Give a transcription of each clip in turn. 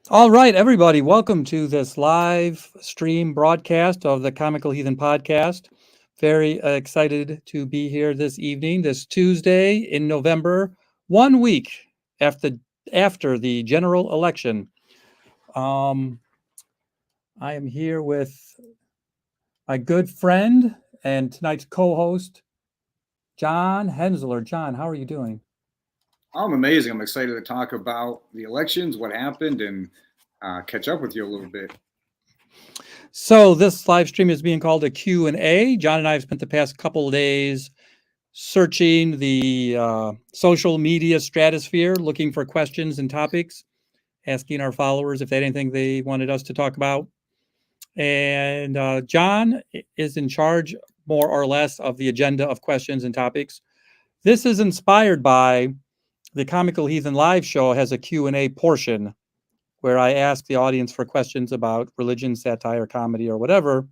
All right, everybody, welcome to this live stream broadcast of the Comical Heathen podcast. Very excited to be here this evening, this Tuesday in November, 1 week after the general election. Um, I am here with my good friend and tonight's co-host, John Hensler. John, how are you doing? I'm amazing. I'm excited to talk about the elections, what happened, and catch up with you a little bit. So this live stream is being called a Q&A. John and I have spent the past couple of days searching the social media stratosphere, looking for questions and topics, asking our followers if they had anything they wanted us to talk about. And John is in charge, more or less, of the agenda of questions and topics. This is inspired by the Comical Heathen live show has a Q&A portion where I ask the audience for questions about religion, satire, comedy, or whatever.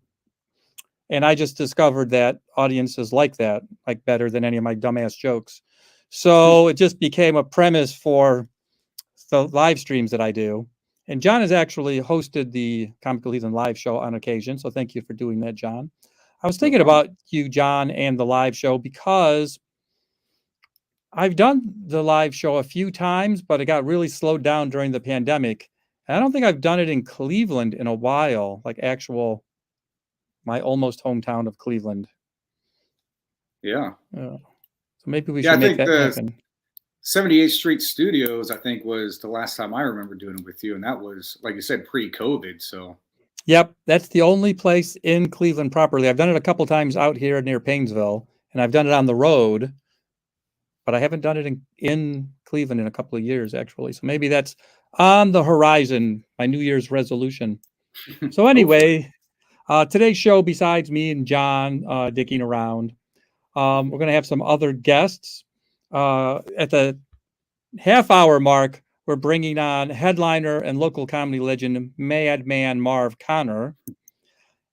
And I just discovered that audiences like that, like better than any of my dumbass jokes. So it just became a premise for the live streams that I do. And John has actually hosted the Comical Heathen live show on occasion. So thank you for doing that, John. I was No thinking problem. about you, John, and the live show because I've done the live show a few times, but it got really slowed down during the pandemic. And I don't think I've done it in Cleveland in a while, like my almost hometown of Cleveland. Yeah. So maybe we Yeah, should I make think that the happen. 78th Street Studios, I think, was the last time I remember doing it with you. And that was, like you said, pre-COVID. So, Yep, that's the only place in Cleveland properly. I've done it a couple times out here near Painesville, and I've done it on the road, but I haven't done it in Cleveland in a couple of years, actually. So maybe that's on the horizon, my New Year's resolution. So hopefully. anyway, today's show, besides me and John dicking around, we're going to have some other guests. At the half-hour mark, we're bringing on headliner and local comedy legend Madman Marv Connor.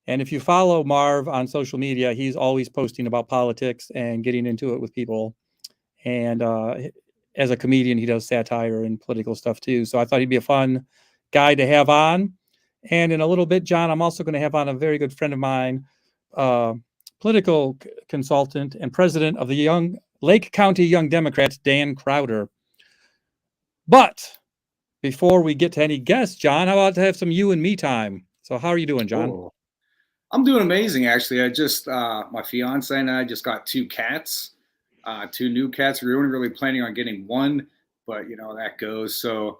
And if you follow Marv on social media, he's always posting about politics and getting into it with people. And as a comedian, he does satire and political stuff too. So I thought he'd be a fun guy to have on. And in a little bit, John, I'm also going to have on a very good friend of mine, political consultant and president of the Young Lake County Young Democrats, Dan Crowder. But before we get to any guests, John, how about to have some you and me time? So how are you doing, John? Oh, I'm doing amazing, actually. My fiance and I just got two cats, two new cats. We were only really planning on getting one, but that goes. So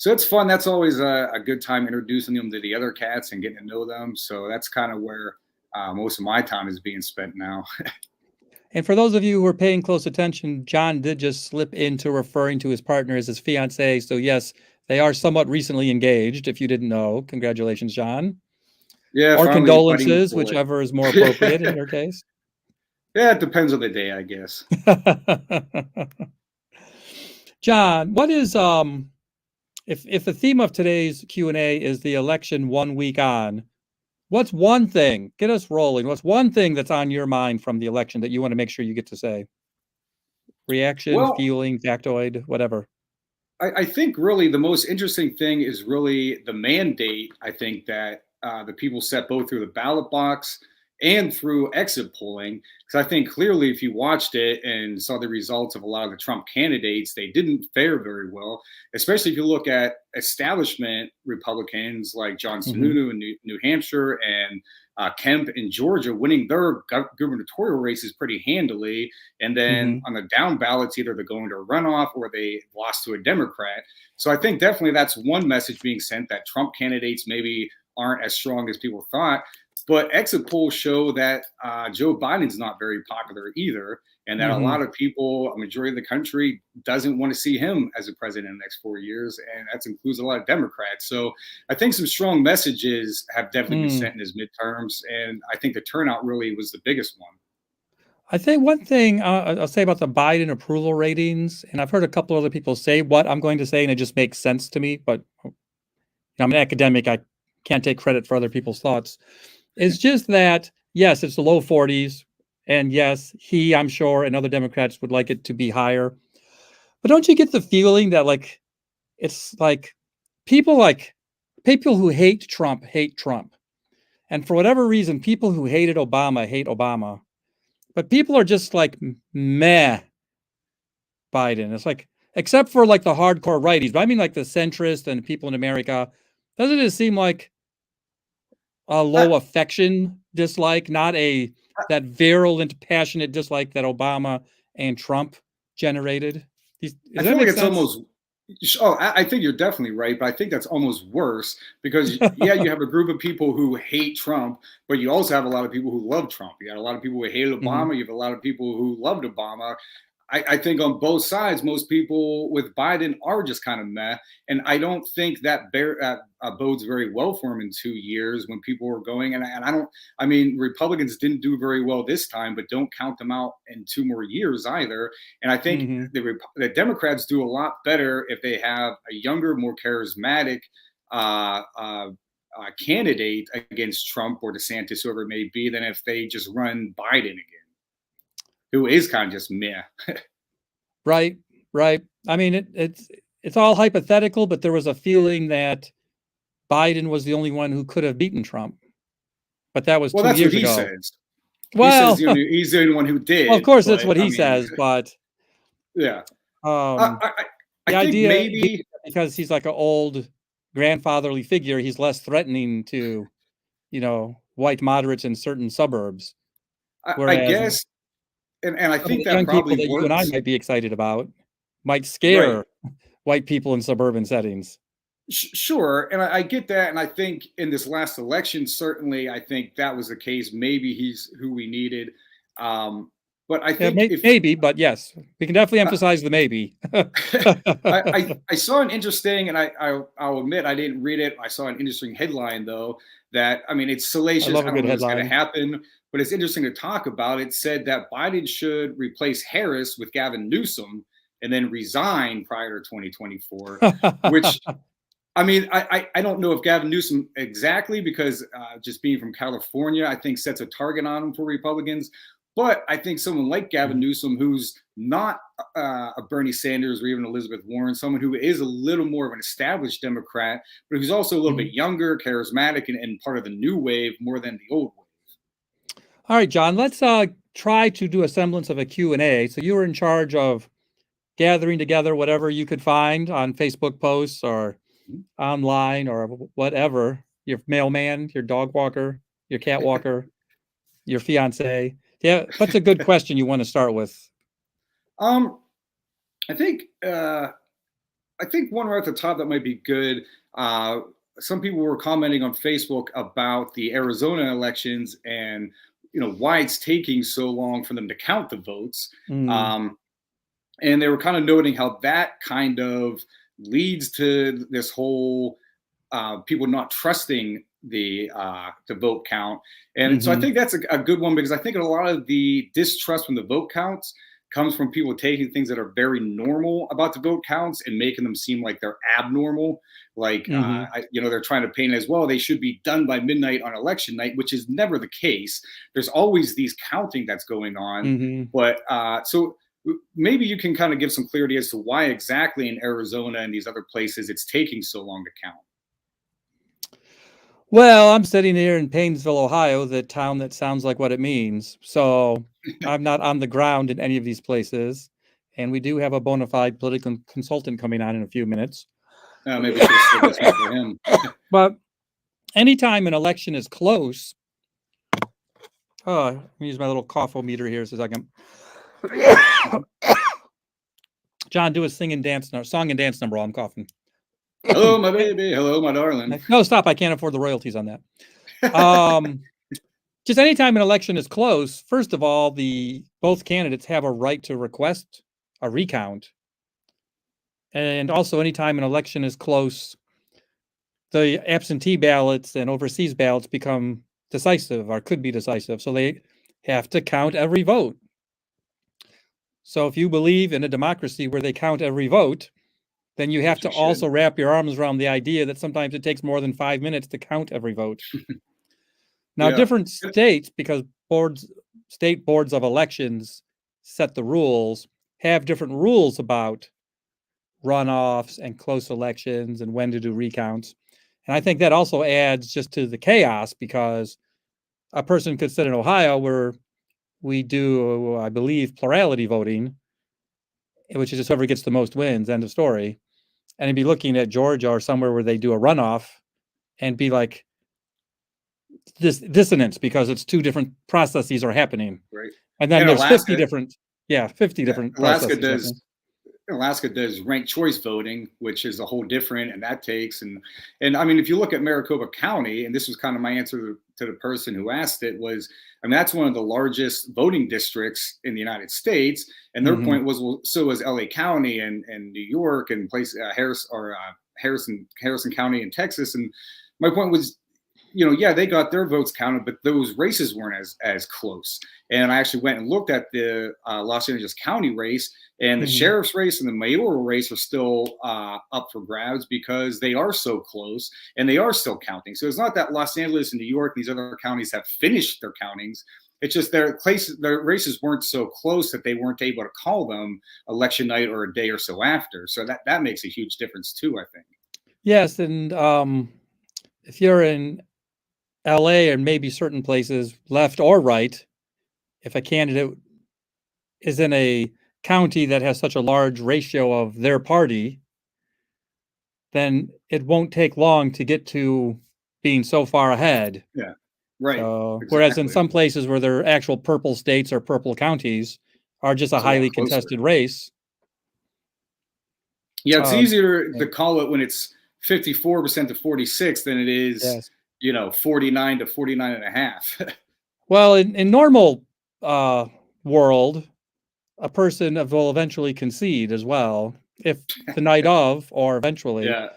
it's fun. That's always a good time introducing them to the other cats and getting to know them. So that's kind of where most of my time is being spent now. And for those of you who are paying close attention, John did just slip into referring to his partner as his fiance. So yes, they are somewhat recently engaged. If you didn't know, congratulations, John, Yeah, or finally biting the condolences, bullet. whichever is more appropriate in your case. Yeah, it depends on the day, I guess. John, what is if the theme of today's Q&A is the election 1 week on, what's one thing, get us rolling, what's one thing that's on your mind from the election that you want to make sure you get to say? Reaction, Well, feeling, factoid, whatever. I think really the most interesting thing is really the mandate. I think that the people set both through the ballot box and through exit polling. Because I think clearly, if you watched it and saw the results of a lot of the Trump candidates, they didn't fare very well, especially if you look at establishment Republicans like John Mm-hmm. Sununu in New Hampshire and Kemp in Georgia winning their gubernatorial races pretty handily. And then Mm-hmm. on the down ballots, either they're going to a runoff or they lost to a Democrat. So I think definitely that's one message being sent, that Trump candidates maybe aren't as strong as people thought. But exit polls show that Joe Biden's not very popular either, and that a Mm-hmm. lot of people, a majority of the country, doesn't want to see him as a president in the next 4 years, and that includes a lot of Democrats. So I think some strong messages have definitely been Mm. sent in his midterms, and I think the turnout really was the biggest one. I think one thing I'll say about the Biden approval ratings, and I've heard a couple other people say what I'm going to say, and it just makes sense to me, but I'm an academic. I can't take credit for other people's thoughts. It's just that, yes, it's the low 40s. And yes, I'm sure, and other Democrats would like it to be higher. But don't you get the feeling that, like, it's like people like people who hate Trump hate Trump. And for whatever reason, people who hated Obama hate Obama. But people are just like meh Biden. It's like, except for like the hardcore righties, but I mean like the centrist and people in America, doesn't it seem like a low affection dislike, not that virulent, passionate dislike that Obama and Trump generated? Does I that feel like make it's sense? almost. Oh, I think you're definitely right, but I think that's almost worse because yeah, you have a group of people who hate Trump, but you also have a lot of people who love Trump. You got a lot of people who hated Mhm. Obama. You have a lot of people who loved Obama. I think on both sides, most people with Biden are just kind of meh, and I don't think that bodes very well for him in 2 years when people were going. And I don't. I mean, Republicans didn't do very well this time, but don't count them out in 2 more years either. And I think Mhm. the Democrats do a lot better if they have a younger, more charismatic candidate against Trump or DeSantis, whoever it may be, than if they just run Biden again, who is kind of just meh. Right, right. I mean, it's all hypothetical, but there was a feeling that Biden was the only one who could have beaten Trump, but that was Well, 2 that's what years he ago. says. He says Well, he's the only one who well, of did, course, that's but what I he mean, says, but yeah. I, um, I, I the think idea being maybe. that because he's like an old grandfatherly figure, he's less threatening to, white moderates in certain suburbs, I whereas guess, and I some of think the that young people probably that you and I works. might be excited about might Right. scare white people in suburban settings. Sure, and I get that, and I think in this last election, certainly, I think that was the case. Maybe he's who we needed, but I Yeah, think if maybe, but yes, we can definitely uh, emphasize the maybe. I saw an interesting, and I'll admit I didn't read it. I saw an interesting headline though that I mean it's I salacious. love I a don't good know what's going to headline. happen, but it's interesting to talk about. It said that Biden should replace Harris with Gavin Newsom and then resign prior to 2024, which I mean, I don't know if Gavin Newsom exactly because just being from California, I think sets a target on him for Republicans. But I think someone like Gavin Mhm, Newsom, who's not a Bernie Sanders or even Elizabeth Warren, someone who is a little more of an established Democrat, but who's also a little mhm. bit younger, charismatic, and part of the new wave more than the old wave. All right, John, let's try to do a semblance of a Q&A. So you were in charge of gathering together whatever you could find on Facebook posts or online or whatever, your mailman, your dog walker, your cat walker, your fiance. Yeah, what's a good question you want to start with? Um, I think I think one right at the top that might be good. Uh, some people were commenting on Facebook about the Arizona elections and why it's taking so long for them to count the votes. Mm, Um, and they were kind of noting how that kind of leads to this whole people not trusting the vote count. And so I hmm think that's a good one because I think a lot of the distrust from the vote counts comes from people taking things that are very normal about the vote counts and making them seem like they're abnormal. Like, hmm they're trying to paint it as well. They should be done by midnight on election night, which is never the case. There's always these counting that's going on. hmm But so maybe you can kind of give some clarity as to why exactly in Arizona and these other places it's taking so long to count. Well, I'm sitting here in Painesville, Ohio, the town that sounds like what it means. So I'm not on the ground in any of these places. And we do have a bona fide political consultant coming on in a few minutes. Maybe we should have saved this one for him. But anytime an election is close, let me use my little cough-o-meter here so a second. John, do a song and dance number while I'm coughing. Hello, my baby. Hello, my darling. No, stop. I can't afford the royalties on that. Just anytime an election is close, first of all, both candidates have a right to request a recount. And also, anytime an election is close, the absentee ballots and overseas ballots become decisive or could be decisive. So they have to count every vote. So if you believe in a democracy where they count every vote, then you have Which to you should. also wrap your arms around the idea that sometimes it takes more than 5 minutes to count every vote. Now, Yeah. different states, because state boards of elections set the rules, have different rules about runoffs and close elections and when to do recounts. And I think that also adds just to the chaos, because a person could sit in Ohio where we do, I believe, plurality voting, which is just whoever gets the most wins, end of story. And he'd be looking at Georgia or somewhere where they do a runoff and be like, this dissonance, because it's two different processes are happening. Right. And then And there's Alaska, 50 different Alaska processes does happening. Alaska does ranked choice voting, which is a whole different, and that takes and I mean, if you look at Maricopa County, and this was kind of my answer to the person who asked it, was I mean that's one of the largest voting districts in the United States, and their Mm-hmm. point was, well, so is L.A. County and New York and Harrison County in Texas, and my point was, yeah, they got their votes counted, but those races weren't as close. And I actually went and looked at the Los Angeles County race, and the Mm-hmm. sheriff's race and the mayoral race are still up for grabs because they are so close and they are still counting. So it's not that Los Angeles and New York, these other counties, have finished their countings. It's just their races weren't so close that they weren't able to call them election night or a day or so after. So that makes a huge difference too, I think. Yes, and if you're in LA and maybe certain places, left or right, if a candidate is in a county that has such a large ratio of their party, then it won't take long to get to being so far ahead. Yeah, right. So, whereas in Exactly. some places where they're actual purple states or purple counties are just a It's a lot highly closer. contested race. Yeah, it's easier yeah. to call it when it's 54% to 46 than it is, Yes. 49 to 49 and a half. Well, in normal world, a person will eventually concede as well, if the night of or eventually. Yeah.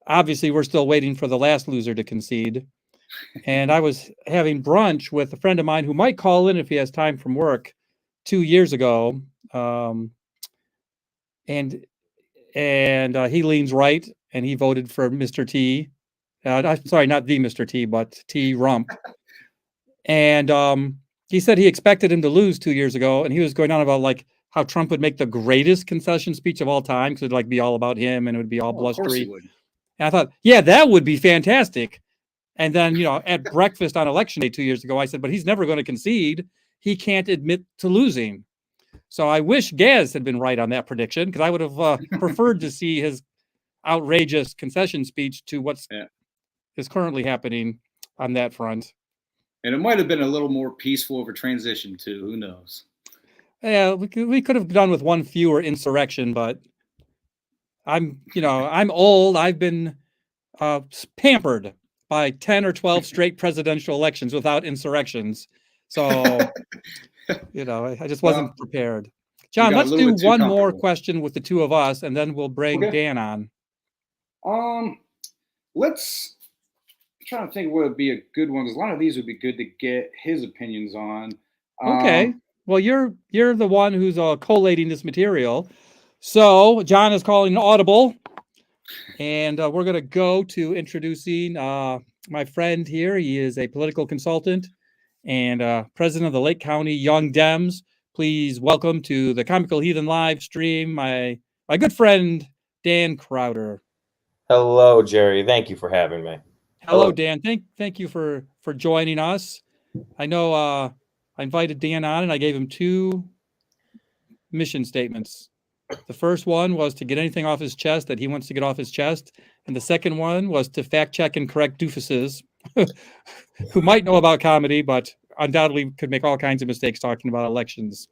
Obviously, we're still waiting for the last loser to concede. And I was having brunch with a friend of mine who might call in if he has time from work 2 years ago. And he leans right, and he voted for Mr. T. Sorry, not the Mr. T, but T. Rump. And he said he expected him to lose 2 years ago, and he was going on about like how Trump would make the greatest concession speech of all time, because it'd like be all about him and it would be all Well, of course he blustery. would. And I thought, yeah, that would be fantastic. And then, at breakfast on election day 2 years ago, I said, but he's never going to concede. He can't admit to losing. So I wish Gaz had been right on that prediction, because I would have preferred to see his outrageous concession speech to what's is currently happening on that front. And it might have been a little more peaceful of a transition too. Who knows? Yeah, we could have done with one fewer insurrection, but I'm old. I've been pampered by 10 or 12 straight presidential elections without insurrections. So, I just wasn't prepared. John, let's do one more question with the two of us, and then we'll bring Dan on. Let's try to think what would be a good one, because a lot of these would be good to get his opinions on. Okay. Well, you're the one who's collating this material. So John is calling an audible, and we're going to go to introducing my friend here. He is a political consultant and president of the Lake County Young Dems. Please welcome to the Comical Heathen live stream my good friend Dan Crowder. Hello, Jerry. Thank you for having me. Hello, Dan. Thank you for joining us. I know I invited Dan on, and I gave him 2 mission statements. The first one was to get anything off his chest that he wants to get off his chest. And the second one was to fact check and correct doofuses who might know about comedy, but undoubtedly could make all kinds of mistakes talking about elections.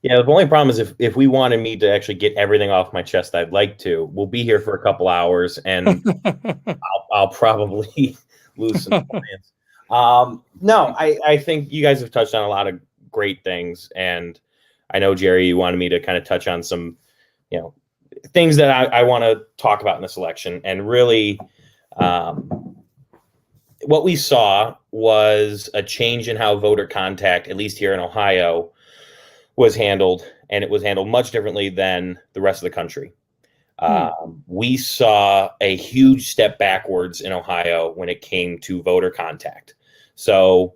Yeah, the only problem is if we wanted me to actually get everything off my chest, I'd like to. We'll be here for a couple hours, and I'll probably lose some clients. No, I think you guys have touched on a lot of great things, and I know, Jerry, you wanted me to kind of touch on some, things that I want to talk about in this election. And really, what we saw was a change in how voter contact, at least here in Ohio, was handled, and it was handled much differently than the rest of the country. We saw a huge step backwards in Ohio when it came to voter contact. So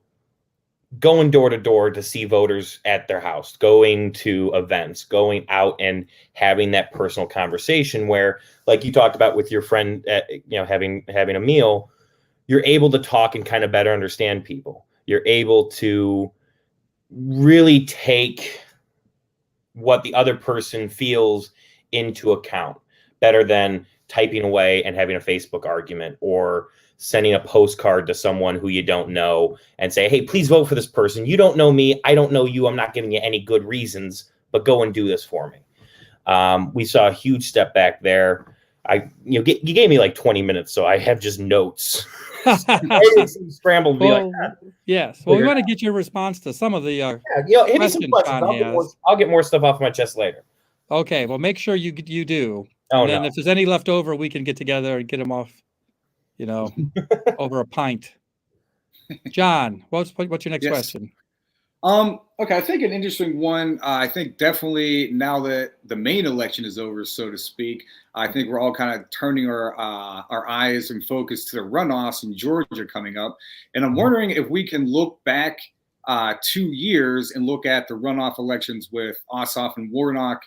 going door to door to see voters at their house, going to events, going out and having that personal conversation where, like you talked about with your friend, having a meal, you're able to talk and kind of better understand people. You're able to really take what the other person feels into account better than typing away and having a Facebook argument or sending a postcard to someone who you don't know and say, hey, please vote for this person. You don't know me. I don't know you. I'm not giving you any good reasons, but go and do this for me. We saw a huge step back there. You gave me like 20 minutes, so I have just notes. Scrambled. Yes. Well, we want to get your response to some of the hit me some questions. I'll get more stuff off my chest later. Okay. Well, make sure you do. Oh, and then if there's any left over, we can get together and get them off, over a pint. John, what's your next question? Okay, I think an interesting one. I think definitely now that the main election is over, so to speak, I think we're all kind of turning our eyes and focus to the runoffs in Georgia coming up. And I'm wondering if we can look back 2 years and look at the runoff elections with Ossoff and Warnock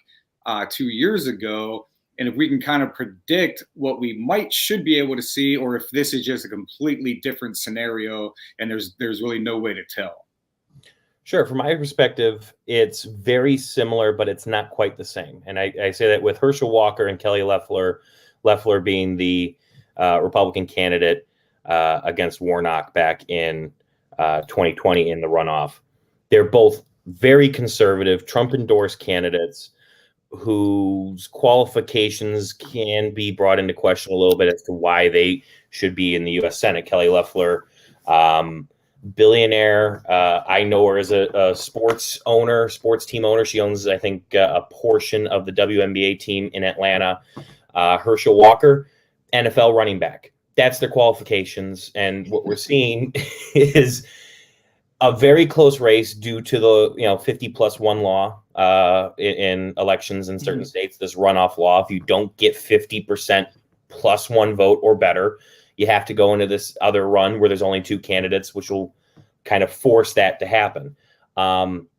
2 years ago, and if we can kind of predict what we should be able to see, or if this is just a completely different scenario and there's really no way to tell. Sure. From my perspective, it's very similar, but it's not quite the same. And I say that with Herschel Walker and Kelly Loeffler being the Republican candidate against Warnock back in 2020 in the runoff. They're both very conservative, Trump-endorsed candidates whose qualifications can be brought into question a little bit as to why they should be in the U.S. Senate. Kelly Loeffler, billionaire. I know her as a sports team owner. She owns, I think, a portion of the WNBA team in Atlanta. Herschel Walker, NFL running back. That's their qualifications. And what we're seeing is a very close race due to the 50+1 law in elections in certain states. This runoff law, if you don't get 50% plus one vote or better, you have to go into this other run where there's only two candidates, which will kind of force that to happen.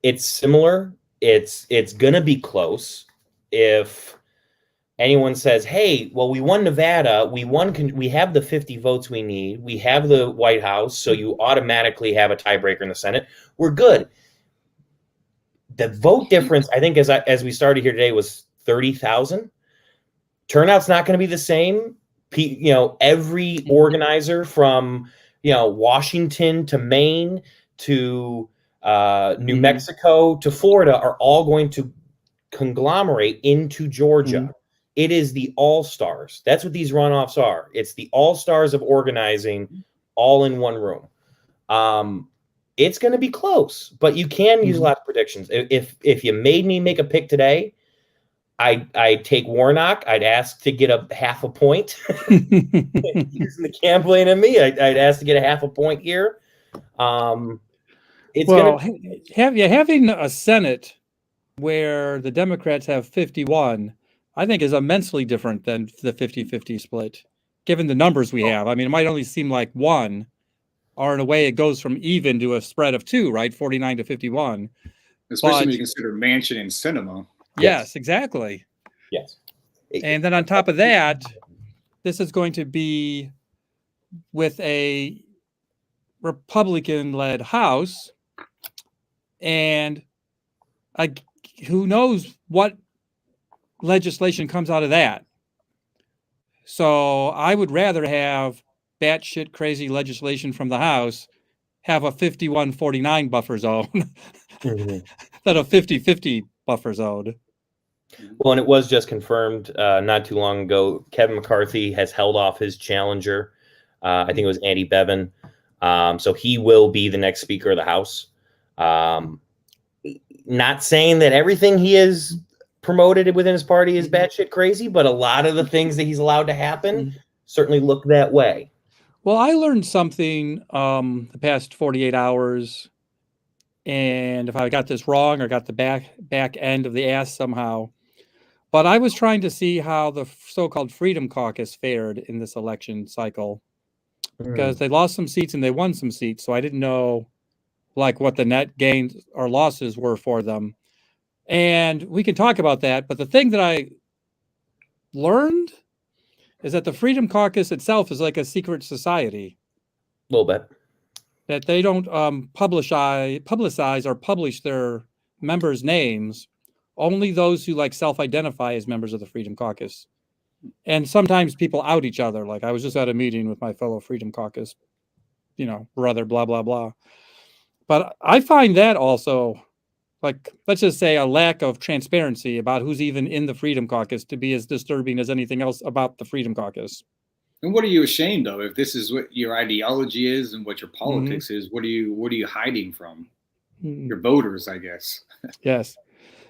It's similar. It's going to be close. If anyone says, hey, well, we won Nevada, we have the 50 votes we need, we have the White House, so you automatically have a tiebreaker in the Senate, we're good. The vote difference, I think, as we started here today, was 30,000. Turnout's not going to be the same. Every organizer from Washington to Maine to New Mexico to Florida are all going to conglomerate into Georgia. It is the all-stars. That's what these runoffs are. It's the all-stars of organizing all in one room. It's going to be close, but you can use a lot of predictions. If you made me make a pick today, I'd take Warnock. I'd ask to get a half a point. Using the campaign in me, I'd ask to get a half a point here. Having a Senate where the Democrats have 51, I think is immensely different than the 50-50 split, given the numbers we have. I mean, it might only seem like one, or in a way it goes from even to a spread of two, right? 49 to 51. Especially when you consider Manchin and Sinema. Yes, exactly. Yes. And then on top of that, this is going to be with a Republican-led House, and who knows what legislation comes out of that. So I would rather have batshit crazy legislation from the House have a 51-49 buffer zone than a 50-50 buffer zone. Well, and it was just confirmed not too long ago. Kevin McCarthy has held off his challenger. I think it was Andy Bevin. So he will be the next Speaker of the House. Not saying that everything he has promoted within his party is batshit crazy, but a lot of the things that he's allowed to happen certainly look that way. Well, I learned something the past 48 hours, and if I got this wrong or got the back end of the ass somehow, but I was trying to see how the so-called Freedom Caucus fared in this election cycle, because they lost some seats and they won some seats, so I didn't know like what the net gains or losses were for them. And we can talk about that. But the thing that I learned is that the Freedom Caucus itself is like a secret society. A little bit. That they don't publicize or publish their members' names. Only those who like self-identify as members of the Freedom Caucus. And sometimes people out each other. Like I was just at a meeting with my fellow Freedom Caucus, brother, blah, blah, blah. But I find that also, like, let's just say a lack of transparency about who's even in the Freedom Caucus to be as disturbing as anything else about the Freedom Caucus. And what are you ashamed of? If this is what your ideology is and what your politics is, what are you hiding from? Your voters, I guess. Yes.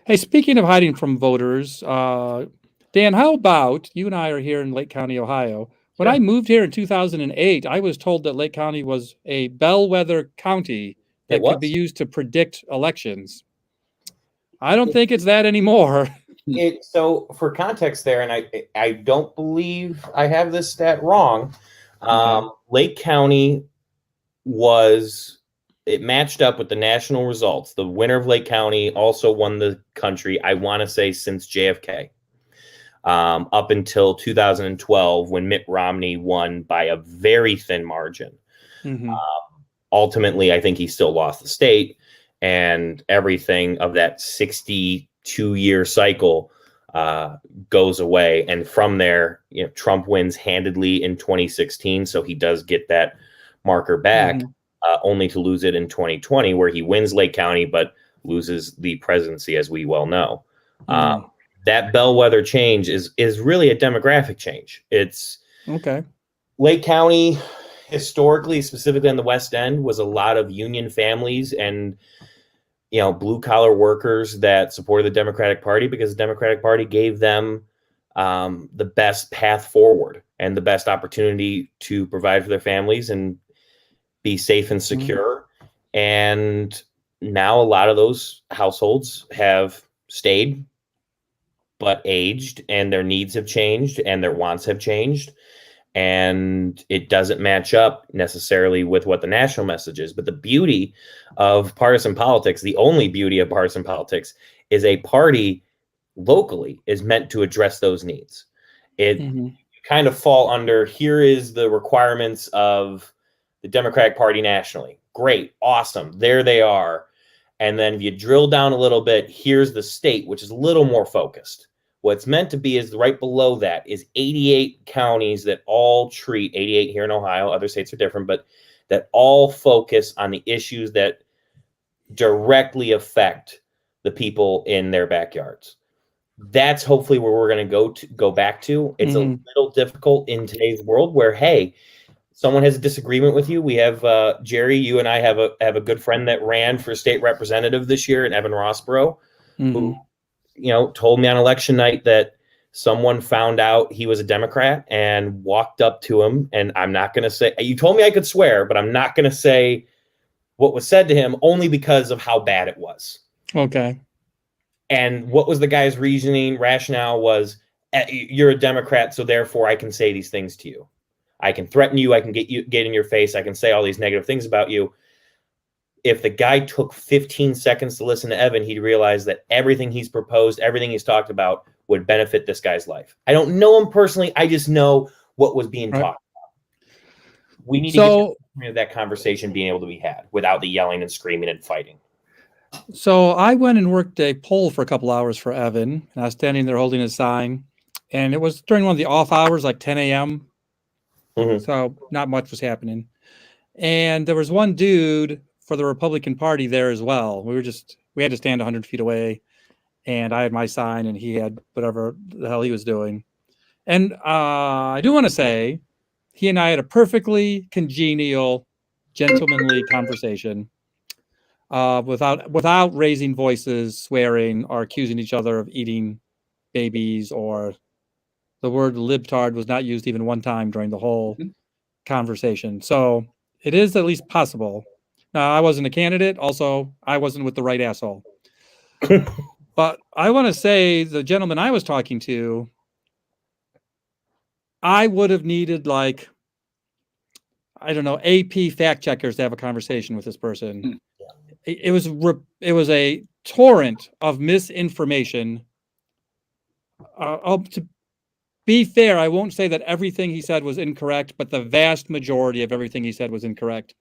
Hey, speaking of hiding from voters, Dan, how about you and I are here in Lake County, Ohio. When Sure. I moved here in 2008, I was told that Lake County was a bellwether county that could be used to predict elections. I don't think it's that anymore. So for context there, and I don't believe I have this stat wrong. Okay. Lake County it matched up with the national results. The winner of Lake County also won the country, I want to say, since JFK. Up until 2012, when Mitt Romney won by a very thin margin. Ultimately, I think he still lost the state, and everything of that 62-year cycle goes away. And from there, Trump wins handedly in 2016, so he does get that marker back, only to lose it in 2020, where he wins Lake County but loses the presidency, as we well know. That bellwether change is really a demographic change. It's okay. Lake County, historically, specifically on the West End, was a lot of union families and blue collar workers that supported the Democratic Party because the Democratic Party gave them the best path forward and the best opportunity to provide for their families and be safe and secure. And now a lot of those households have stayed but aged, and their needs have changed and their wants have changed. And it doesn't match up necessarily with what the national message is. But the beauty of partisan politics, the only beauty of partisan politics, is a party locally is meant to address those needs. It kind of fall under, here is the requirements of the Democratic Party nationally. Great, awesome, there they are. And then if you drill down a little bit, here's the state, which is a little more focused. What's meant to be is right below that is 88 counties that all treat, 88 here in Ohio, other states are different, but that all focus on the issues that directly affect the people in their backyards. That's hopefully where we're going to go back to. It's a little difficult in today's world where, hey, someone has a disagreement with you. We have Jerry, you and I have a good friend that ran for state representative this year in Evan Rossborough, who told me on election night that someone found out he was a Democrat and walked up to him. And I'm not going to say, you told me I could swear, but I'm not going to say what was said to him only because of how bad it was. Okay. And what was the guy's rationale was, you're a Democrat, so therefore I can say these things to you. I can threaten you. I can get in your face. I can say all these negative things about you. If the guy took 15 seconds to listen to Evan, he'd realize that everything he's proposed, everything he's talked about would benefit this guy's life. I don't know him personally. I just know what was being talked about. We need to get that conversation being able to be had without the yelling and screaming and fighting. So I went and worked a poll for a couple hours for Evan, and I was standing there holding a sign, and it was during one of the off hours, like 10 a.m. So not much was happening. And there was one dude for the Republican Party there as well. We had to stand 100 feet away, and I had my sign and he had whatever the hell he was doing. And I do want to say he and I had a perfectly congenial, gentlemanly conversation without raising voices, swearing, or accusing each other of eating babies, or the word libtard was not used even one time during the whole conversation. So it is at least possible. Now, I wasn't a candidate. Also, I wasn't with the right asshole. But I want to say the gentleman I was talking to, I would have needed AP fact checkers to have a conversation with this person. it was a torrent of misinformation. To be fair, I won't say that everything he said was incorrect, but the vast majority of everything he said was incorrect.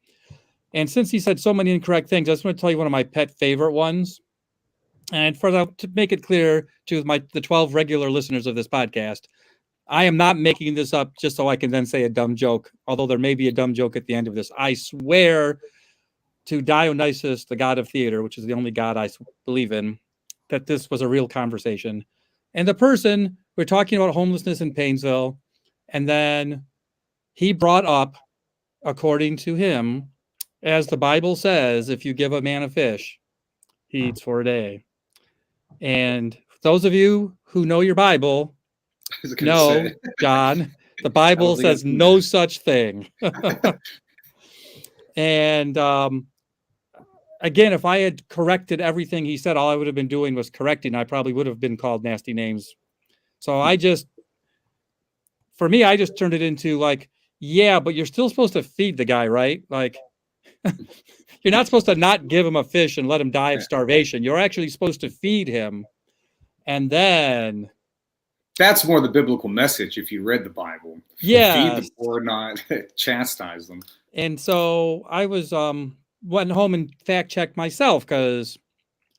And since he said so many incorrect things, I just want to tell you one of my pet favorite ones. And to make it clear to the 12 regular listeners of this podcast, I am not making this up just so I can then say a dumb joke, although there may be a dumb joke at the end of this. I swear to Dionysus, the god of theater, which is the only god I believe in, that this was a real conversation. And the person, we're talking about homelessness in Painesville, and then he brought up, according to him, as the Bible says, if you give a man a fish, he eats for a day. And those of you who know your Bible know, John, the Bible says no such thing. And again, if I had corrected everything he said, all I would have been doing was correcting. I probably would have been called nasty names. So for me, I just turned it into like, yeah, but you're still supposed to feed the guy, right? Like, you're not supposed to not give him a fish and let him die of starvation. You're actually supposed to feed him. And then that's more the biblical message if you read the Bible. Yeah. Feed the poor, not chastise them. And so I was went home and fact checked myself because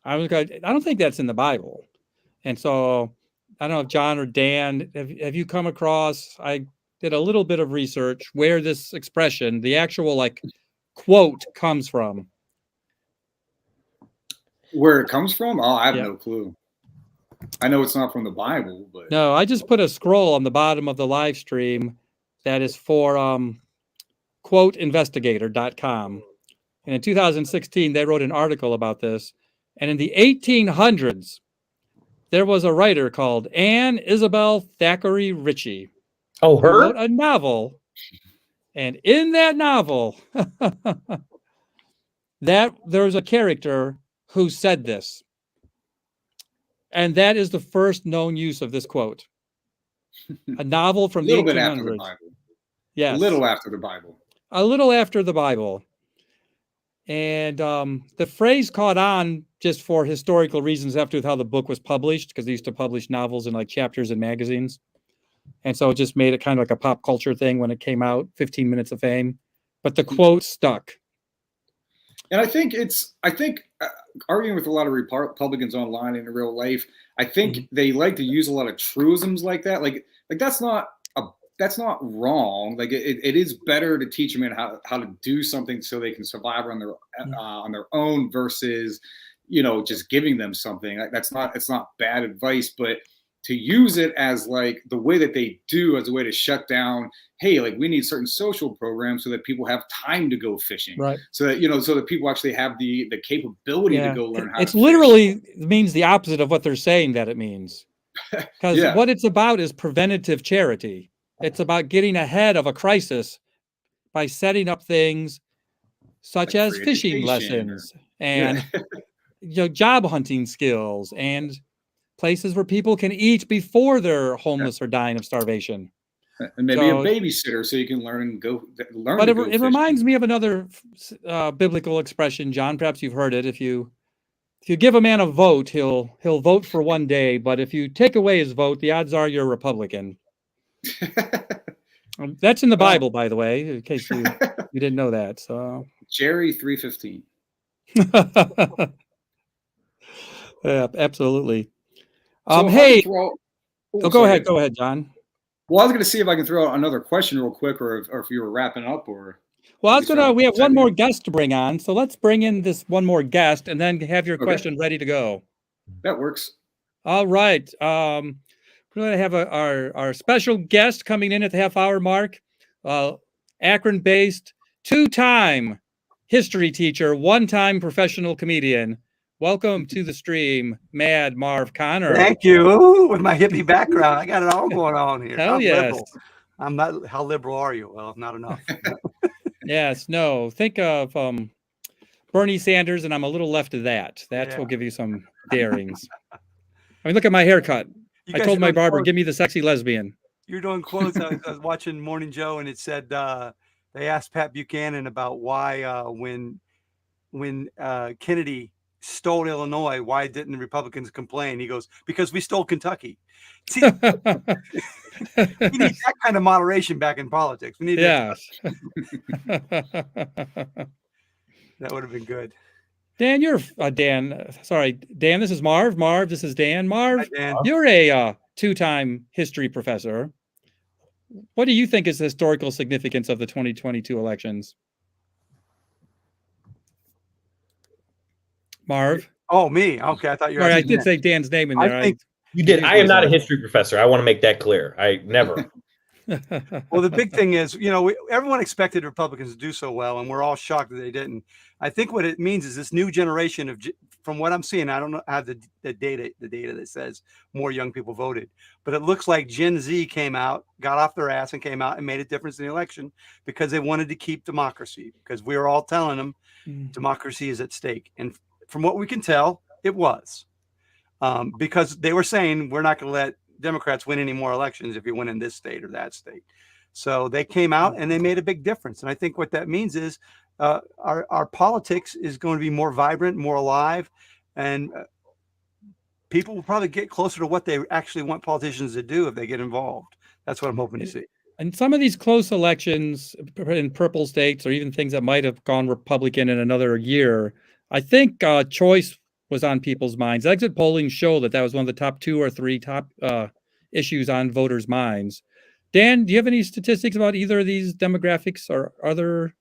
I don't think that's in the Bible. And so I don't know if John or Dan, have you come across, I did a little bit of research where this expression, the actual like quote, comes from. Where it comes from? Oh, I have no clue. I know it's not from the Bible, but no, I just put a scroll on the bottom of the live stream that is for quoteinvestigator.com. And in 2016, they wrote an article about this. And in the 1800s, there was a writer called Anne Isabel Thackeray Ritchie. Oh, her? Who wrote a novel. And in that novel, that there was a character who said this. And that is the first known use of this quote. A novel from the 1800s. Bit after the Bible. Yes. A little after the Bible. A little after the Bible. And the phrase caught on just for historical reasons after how the book was published, because they used to publish novels in like chapters in magazines. And so it just made it kind of like a pop culture thing when it came out, 15 Minutes of Fame. But the quote stuck. And I think arguing with a lot of Republicans online in real life, I think they like to use a lot of truisms like that. Like that's not wrong. Like it is better to teach them how to do something so they can survive on their own versus, just giving them something. It's not bad advice, but to use it as like the way that they do as a way to shut down, hey, like we need certain social programs so that people have time to go fishing. Right. So that, so that people actually have the capability to go learn how to fish. It literally means the opposite of what they're saying that it means. Because what it's about is preventative charity. It's about getting ahead of a crisis by setting up things such as fishing lessons and job hunting skills and places where people can eat before they're homeless or dying of starvation. And maybe a babysitter so you can learn and go learn. But it reminds me of another biblical expression, John. Perhaps you've heard it. If you give a man a vote, he'll vote for one day. But if you take away his vote, the odds are you're a Republican. That's in the Bible, by the way, in case you didn't know that. So Jerry 3:15. Yeah, absolutely. So hey, go ahead, John. Well, I was going to see if I can throw out another question real quick, or if you were wrapping up, or. Well, we have one more guest to bring on, so let's bring in this one more guest, and then have your question ready to go. That works. All right. We're going to have our special guest coming in at the half-hour mark. Akron-based, 2-time history teacher, 1-time professional comedian. Welcome to the stream, Mad Marv Connor. Thank you. With my hippie background, I got it all going on here. Hell yes. Liberal. I'm not. How liberal are you? Well, not enough. Yes. No. Think of Bernie Sanders, and I'm a little left of that. That will give you some bearings. I mean, look at my haircut. I told my barber, give me the sexy lesbian. You're doing quotes. I was watching Morning Joe, and it said they asked Pat Buchanan about why when when Kennedy stole Illinois, why didn't the Republicans complain? He goes, because we stole Kentucky. See, we need that kind of moderation back in politics. We need Yes. that would have been good. Dan, you're Dan. Sorry, Dan. This is Marv. Marv, this is Dan. Marv, Hi, Dan. you're a two-time history professor. What do you think is the historical significance of the 2022 elections? Marv? Oh, me. Okay, I thought you were. Sorry, I asking did Dan. say Dan's name in there. I think You did. I am not a history professor. I want to make that clear. I never. well, the big thing is, you know, everyone expected Republicans to do so well, and we're all shocked that they didn't. I think what it means is this new generation of, from what I'm seeing, I don't know, have the data that says more young people voted, but it looks like Gen Z came out, got off their ass, and came out and made a difference in the election because they wanted to keep democracy. Because we were all telling them democracy is at stake, and from what we can tell, it was, because they were saying we're not going to let Democrats win any more elections if you win in this state or that state. So they came out and they made a big difference. And I think what that means is our politics is going to be more vibrant, more alive, and people will probably get closer to what they actually want politicians to do if they get involved. That's what I'm hoping to see. And some of these close elections in purple states, or even things that might have gone Republican in another year, I think choice was on people's minds. Exit polling showed that was one of the top 2 or 3 top issues on voters' minds. Dan, do you have any statistics about either of these demographics or other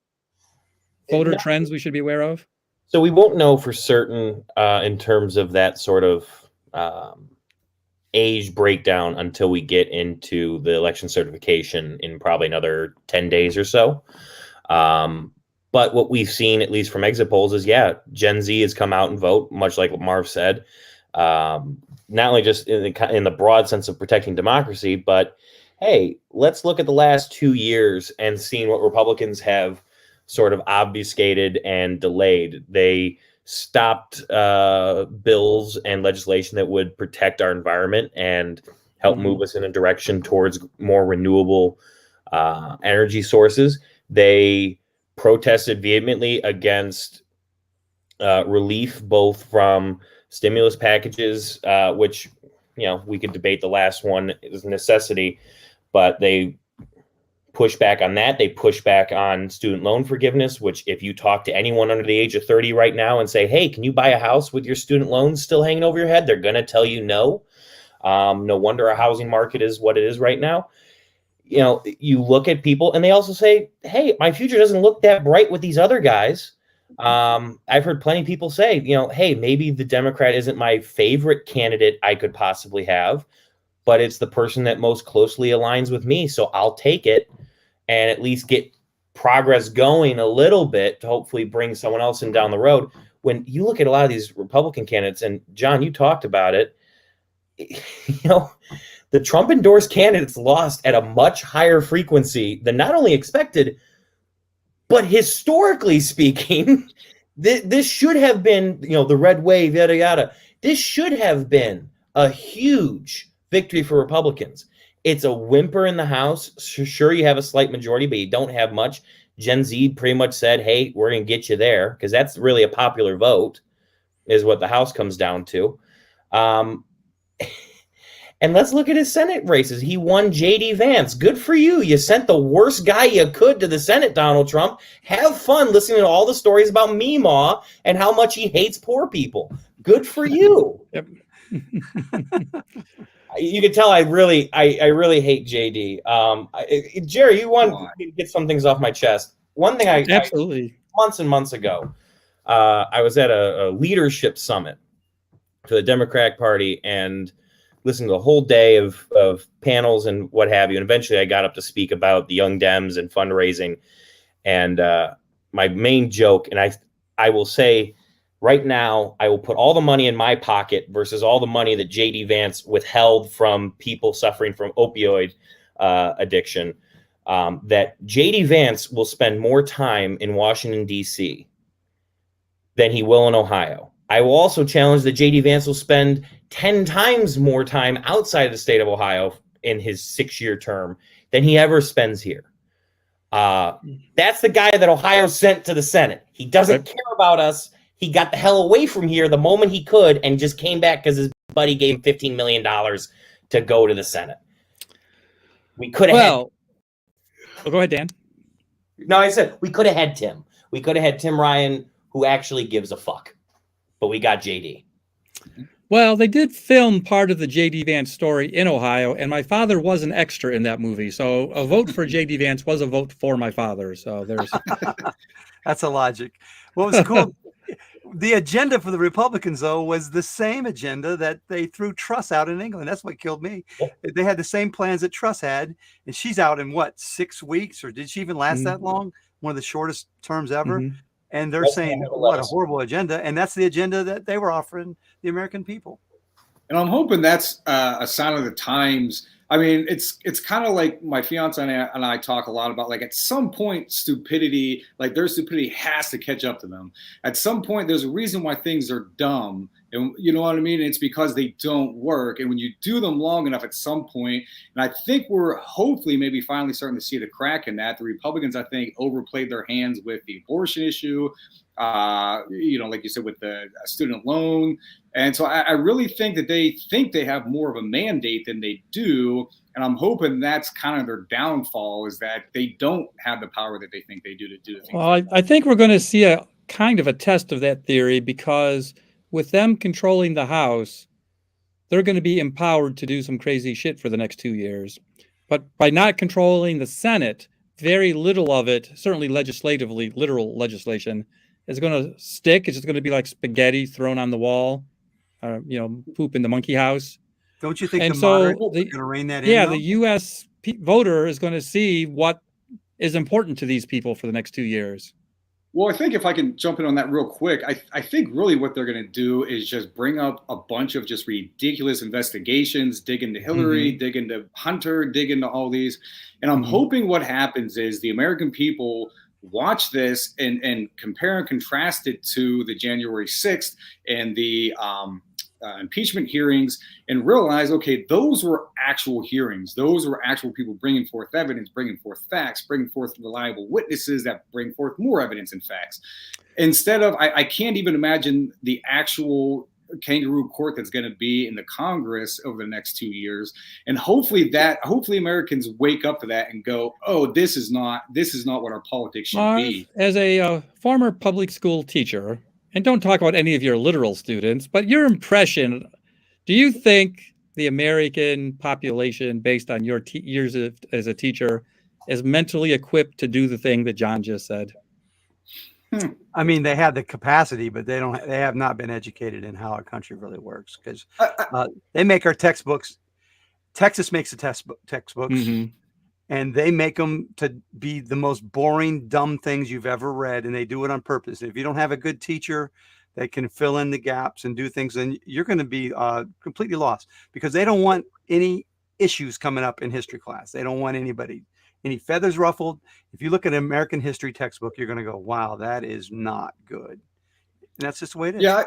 voter trends we should be aware of? So we won't know for certain in terms of that sort of age breakdown until we get into the election certification in probably another 10 days or so. But what we've seen, at least from exit polls, is, Gen Z has come out and vote, much like what Marv said, not only just in the broad sense of protecting democracy, but, hey, let's look at the last 2 years and seeing what Republicans have sort of obfuscated and delayed. They stopped bills and legislation that would protect our environment and help move us in a direction towards more renewable energy sources. They protested vehemently against relief, both from stimulus packages, which, we could debate. The last one is a necessity, but they push back on that. They push back on student loan forgiveness, which if you talk to anyone under the age of 30 right now and say, hey, can you buy a house with your student loans still hanging over your head? They're going to tell you no. No wonder our housing market is what it is right now. You look at people and they also say, hey, my future doesn't look that bright with these other guys. I've heard plenty of people say, hey, maybe the Democrat isn't my favorite candidate I could possibly have, but it's the person that most closely aligns with me. So I'll take it and at least get progress going a little bit to hopefully bring someone else in down the road. When you look at a lot of these Republican candidates, and John, you talked about it, the Trump endorsed candidates lost at a much higher frequency than not only expected, but historically speaking, this should have been, the red wave, yada, yada. This should have been a huge victory for Republicans. It's a whimper in the House. Sure, you have a slight majority, but you don't have much. Gen Z pretty much said, hey, we're going to get you there, because that's really a popular vote, is what the House comes down to. And let's look at his Senate races. He won J.D. Vance. Good for you. You sent the worst guy you could to the Senate, Donald Trump. Have fun listening to all the stories about Meemaw and how much he hates poor people. Good for you. Yep. You can tell I really hate JD. Jerry, you want to get some things off my chest. One thing Absolutely. Months and months ago, I was at a leadership summit for the Democratic Party and listened to a whole day of panels and what have you. And eventually I got up to speak about the Young Dems and fundraising. And my main joke, and I will say, right now, I will put all the money in my pocket versus all the money that J.D. Vance withheld from people suffering from opioid addiction, that J.D. Vance will spend more time in Washington, D.C. than he will in Ohio. I will also challenge that J.D. Vance will spend 10 times more time outside of the state of Ohio in his 6-year term than he ever spends here. That's the guy that Ohio sent to the Senate. He doesn't care about us. He got the hell away from here the moment he could and just came back because his buddy gave him $15 million to go to the Senate. We could have go ahead, Dan. No, I said we could have had Tim. We could have had Tim Ryan, who actually gives a fuck. But we got JD. Well, they did film part of the J.D. Vance story in Ohio, and my father was an extra in that movie. So a vote for J.D. Vance was a vote for my father. So there's... That's a logic. What was cool, the agenda for the Republicans, though, was the same agenda that they threw Truss out in England. That's what killed me. They had the same plans that Truss had, and she's out in, what, 6 weeks? Or did she even last that long? One of the shortest terms ever. And they're saying, what a horrible agenda. And that's the agenda that they were offering the American people. And I'm hoping that's a sign of the times. I mean, it's kind of like my fiance and I talk a lot about, like, at some point, stupidity, like their stupidity has to catch up to them. At some point, there's a reason why things are dumb. And you know what I mean? It's because they don't work. And when you do them long enough at some point, and I think we're hopefully maybe finally starting to see the crack in that. The Republicans, I think, overplayed their hands with the abortion issue, like you said, with the student loan. And so I really think that they have more of a mandate than they do. And I'm hoping that's kind of their downfall, is that they don't have the power that they think they do to do things. Well, I think we're going to see a kind of a test of that theory, because with them controlling the House, they're going to be empowered to do some crazy shit for the next 2 years. But by not controlling the Senate, very little of it, certainly legislatively, literal legislation, is going to stick. It's just going to be like spaghetti thrown on the wall, poop in the monkey house. Don't you think and the so moderates are going to rein that in? Yeah, the U.S. voter is going to see what is important to these people for the next 2 years. Well, I think if I can jump in on that real quick, I think really what they're going to do is just bring up a bunch of just ridiculous investigations, dig into Hillary, dig into Hunter, dig into all these. And I'm hoping what happens is the American people watch this and compare and contrast it to the January 6th and the impeachment hearings, and realize, okay, those were actual hearings. Those were actual people bringing forth evidence, bringing forth facts, bringing forth reliable witnesses that bring forth more evidence and facts. Instead of, I can't even imagine the actual kangaroo court that's going to be in the Congress over the next 2 years. And hopefully Americans wake up to that and go, oh, this is not what our politics should be. As a former public school teacher, and don't talk about any of your literal students, but your impression, do you think the American population, based on your years as a teacher, is mentally equipped to do the thing that John just said? I mean, they have the capacity, but they have not been educated in how our country really works, because they make our textbooks. Texas makes the textbooks, and they make them to be the most boring, dumb things you've ever read, and they do it on purpose. If you don't have a good teacher that can fill in the gaps and do things, then you're going to be completely lost, because they don't want any issues coming up in history class. They don't want any feathers ruffled. If you look at an American history textbook, you're going to go, wow, that is not good. And that's just the way it is. Yeah,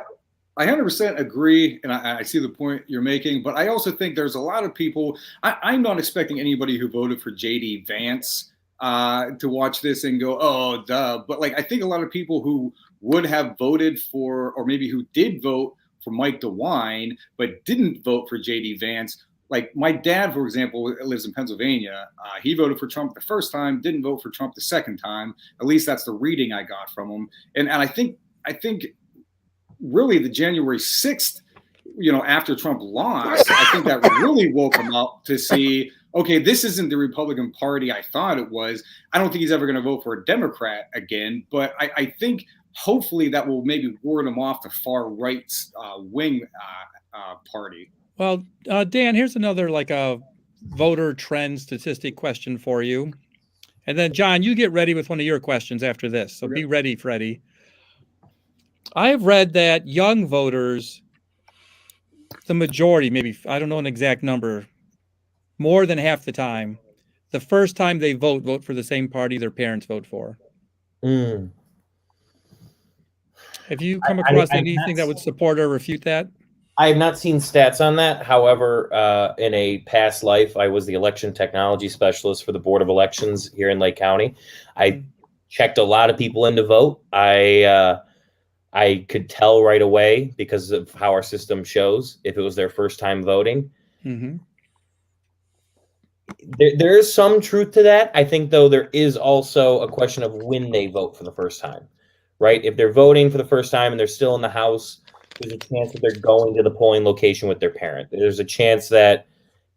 I 100% agree, and I see the point you're making, but I also think there's a lot of people. I'm not expecting anybody who voted for J.D. Vance to watch this and go, oh, duh. But like, I think a lot of people who would have voted for, or maybe who did vote for Mike DeWine, but didn't vote for J.D. Vance. Like my dad, for example, lives in Pennsylvania. He voted for Trump the first time, didn't vote for Trump the second time. At least that's the reading I got from him. And I think really the January 6th, after Trump lost, I think that really woke him up to see, okay, this isn't the Republican Party I thought it was. I don't think he's ever going to vote for a Democrat again, but I think hopefully that will maybe ward him off the far right wing party. Well, Dan, here's another voter trend statistic question for you. And then, John, you get ready with one of your questions after this. So Be ready, Freddie. I have read that young voters, the majority, maybe, I don't know an exact number, more than half the time, the first time they vote for the same party their parents vote for. Have you come across anything that would support or refute that? I have not seen stats on that. However, in a past life, I was the election technology specialist for the Board of Elections here in Lake County. I checked a lot of people in to vote. I I could tell right away because of how our system shows if it was their first time voting. Mm-hmm. There is some truth to that. I think, though, there is also a question of when they vote for the first time, right? If they're voting for the first time and they're still in the house, there's a chance that they're going to the polling location with their parent. There's a chance that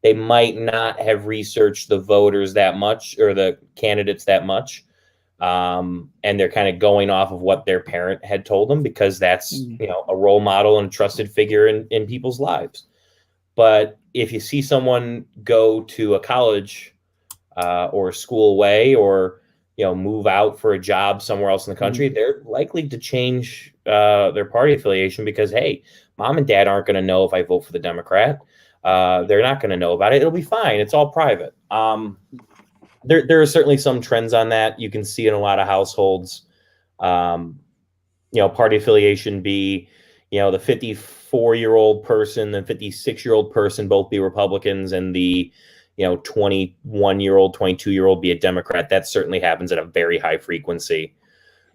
they might not have researched the voters that much or the candidates that much. And they're kind of going off of what their parent had told them because that's, a role model and trusted figure in people's lives. But if you see someone go to a college or a school away or, move out for a job somewhere else in the country, they're likely to change their party affiliation because, hey, mom and dad aren't going to know if I vote for the Democrat. They're not going to know about it. It'll be fine. It's all private. There are certainly some trends on that. You can see in a lot of households, party affiliation be, the 54-year-old person, the 56-year-old person, both be Republicans, and the, 21-year-old, 22-year-old be a Democrat. That certainly happens at a very high frequency.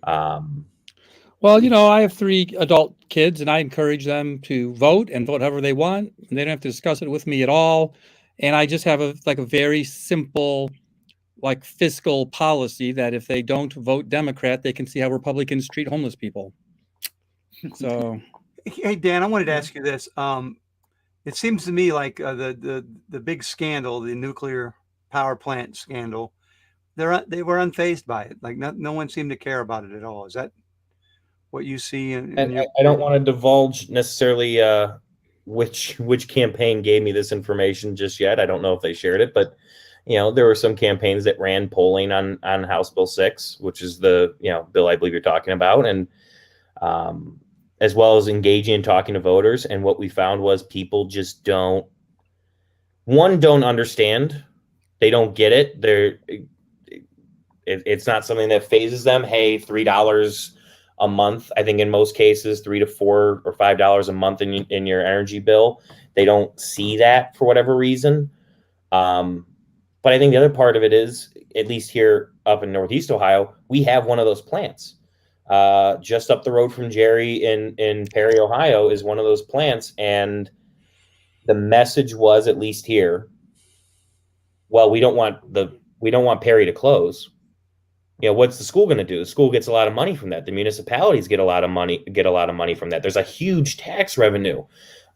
Well, I have 3 adult kids, and I encourage them to vote and vote however they want. And they don't have to discuss it with me at all. And I just have a very simple, fiscal policy that if they don't vote Democrat, they can see how Republicans treat homeless people. So, hey Dan, I wanted to ask you this. It seems to me like the big scandal, the nuclear power plant scandal, they were unfazed by it. Like no one seemed to care about it at all. Is that what you see? I don't want to divulge necessarily which campaign gave me this information just yet. I don't know if they shared it, but there were some campaigns that ran polling on House Bill 6, which is the bill I believe you're talking about, and as well as engaging and talking to voters. And what we found was people just don't understand. They don't get it. It's not something that phases them. Hey, $3 a month. I think in most cases, $3 to $4 or $5 a month in your energy bill. They don't see that for whatever reason. But I think the other part of it is, at least here up in Northeast Ohio, we have one of those plants. Just up the road from Jerry in Perry, Ohio, is one of those plants. And the message was, at least here, well, we don't want Perry to close. What's the school going to do? The school gets a lot of money from that. The municipalities get a lot of money from that. There's a huge tax revenue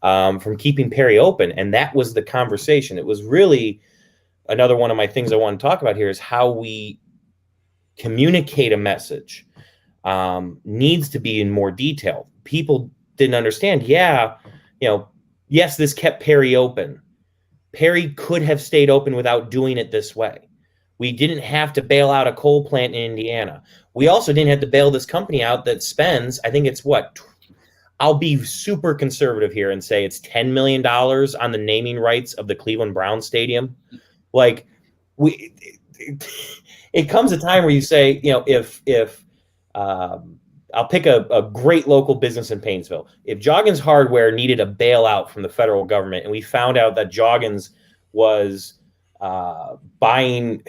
from keeping Perry open. And that was the conversation. It was really another one of my things I want to talk about here is how we communicate a message needs to be in more detail. People didn't understand. Yes, this kept Perry open. Perry could have stayed open without doing it this way. We didn't have to bail out a coal plant in Indiana. We also didn't have to bail this company out that spends, I think it's I'll be super conservative here and say it's $10 million on the naming rights of the Cleveland Browns Stadium. It comes a time where you say, if I'll pick a great local business in Painesville. If Joggins Hardware needed a bailout from the federal government, and we found out that Joggins was buying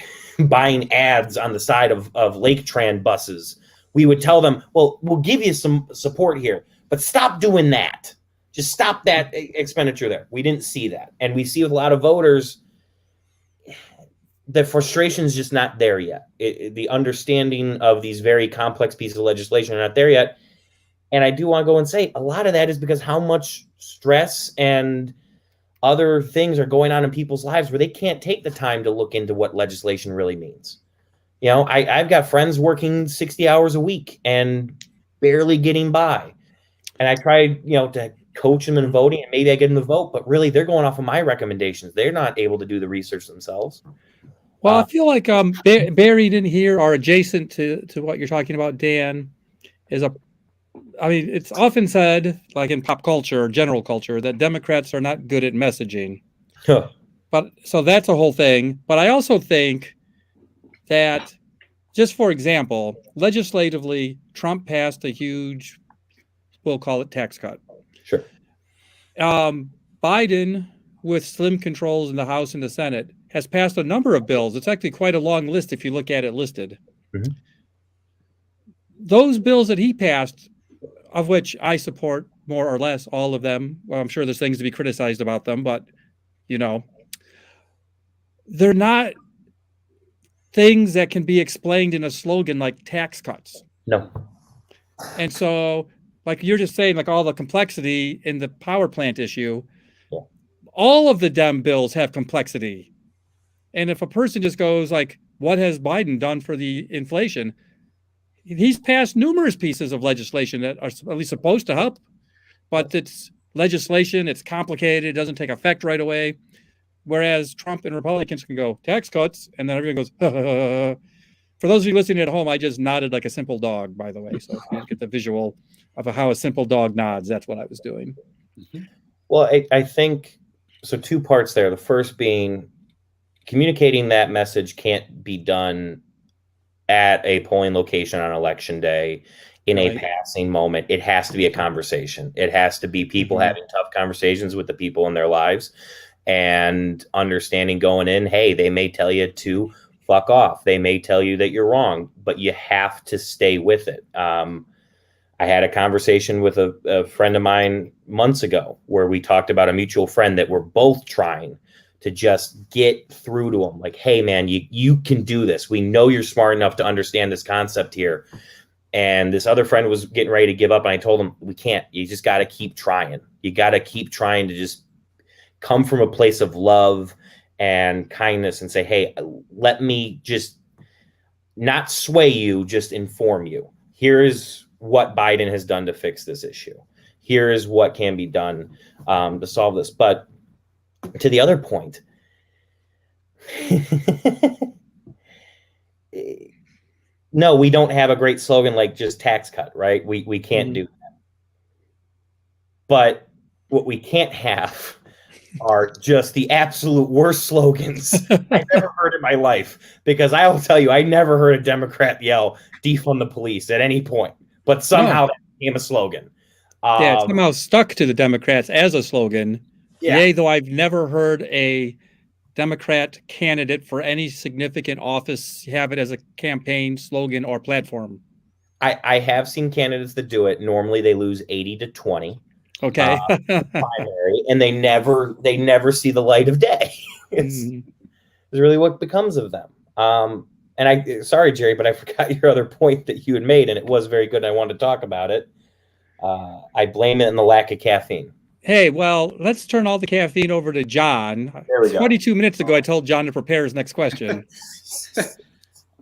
ads on the side of Lake Tran buses, we would tell them, well, we'll give you some support here, but stop doing that. Just stop that expenditure there. We didn't see that. And we see with a lot of voters, the frustration is just not there yet. The understanding of these very complex pieces of legislation are not there yet. And I do want to go and say a lot of that is because how much stress and other things are going on in people's lives where they can't take the time to look into what legislation really means. I've got friends working 60 hours a week and barely getting by. And I tried, to coach them in voting, and maybe I get them to vote, but really they're going off of my recommendations. They're not able to do the research themselves. Well, I feel like buried in here or adjacent to what you're talking about, Dan, is it's often said, like in pop culture or general culture, that Democrats are not good at messaging. Huh. But so that's a whole thing. But I also think that, just for example, legislatively, Trump passed a huge, we'll call it tax cut. Sure. Biden, with slim controls in the House and the Senate, has passed a number of bills. It's actually quite a long list if you look at it listed. Mm-hmm. Those bills that he passed of which I support more or less all of them. Well, I'm sure there's things to be criticized about them, but you know, they're not things that can be explained in a slogan like tax cuts. No. And so, like you're just saying, like all the complexity in the power plant issue, Yeah. all of the Dem bills have complexity. And if a person just goes like, what has Biden done for the inflation? He's passed numerous pieces of legislation that are at least supposed to help, but it's legislation, it's complicated, it doesn't take effect right away. Whereas Trump and Republicans can go tax cuts, and then everyone goes, For those of you listening at home, I just nodded like a simple dog, by the way. So if you get the visual of how a simple dog nods, that's what I was doing. Well, I think, so 2 parts there. The first being communicating that message can't be done at a polling location on election day in a passing moment. It has to be a conversation. It has to be people having tough conversations with the people in their lives and understanding going in, hey, they may tell you to fuck off. They may tell you that you're wrong, but you have to stay with it. I had a conversation with a friend of mine months ago where we talked about a mutual friend that we're both trying to just get through to them. Like, hey, man, you can do this. We know you're smart enough to understand this concept here. And this other friend was getting ready to give up. And I told him, we can't. You just got to keep trying. You got to keep trying to just come from a place of love and kindness and say, hey, let me just not sway you, just inform you. Here is what Biden has done to fix this issue. Here is what can be done to solve this. But to the other point, no, we don't have a great slogan like just tax cut, right? We can't do that. But what we can't have are just the absolute worst slogans I've ever heard in my life. Because I will tell you, I never heard a Democrat yell defund the police at any point. But somehow that became a slogan. Yeah, it somehow stuck to the Democrats as a slogan. Yeah. Yay, though I've never heard a Democrat candidate for any significant office have it as a campaign slogan or platform. I have seen candidates that do it. Normally they lose 80 to 20. Okay. Primary, and they never see the light of day. It's really what becomes of them. And sorry, Jerry, but I forgot your other point that you had made, and it was very good. And I wanted to talk about it. I blame it on the lack of caffeine. Hey, well, let's turn all the caffeine over to John. There we go. 22 minutes ago, I told John to prepare his next question.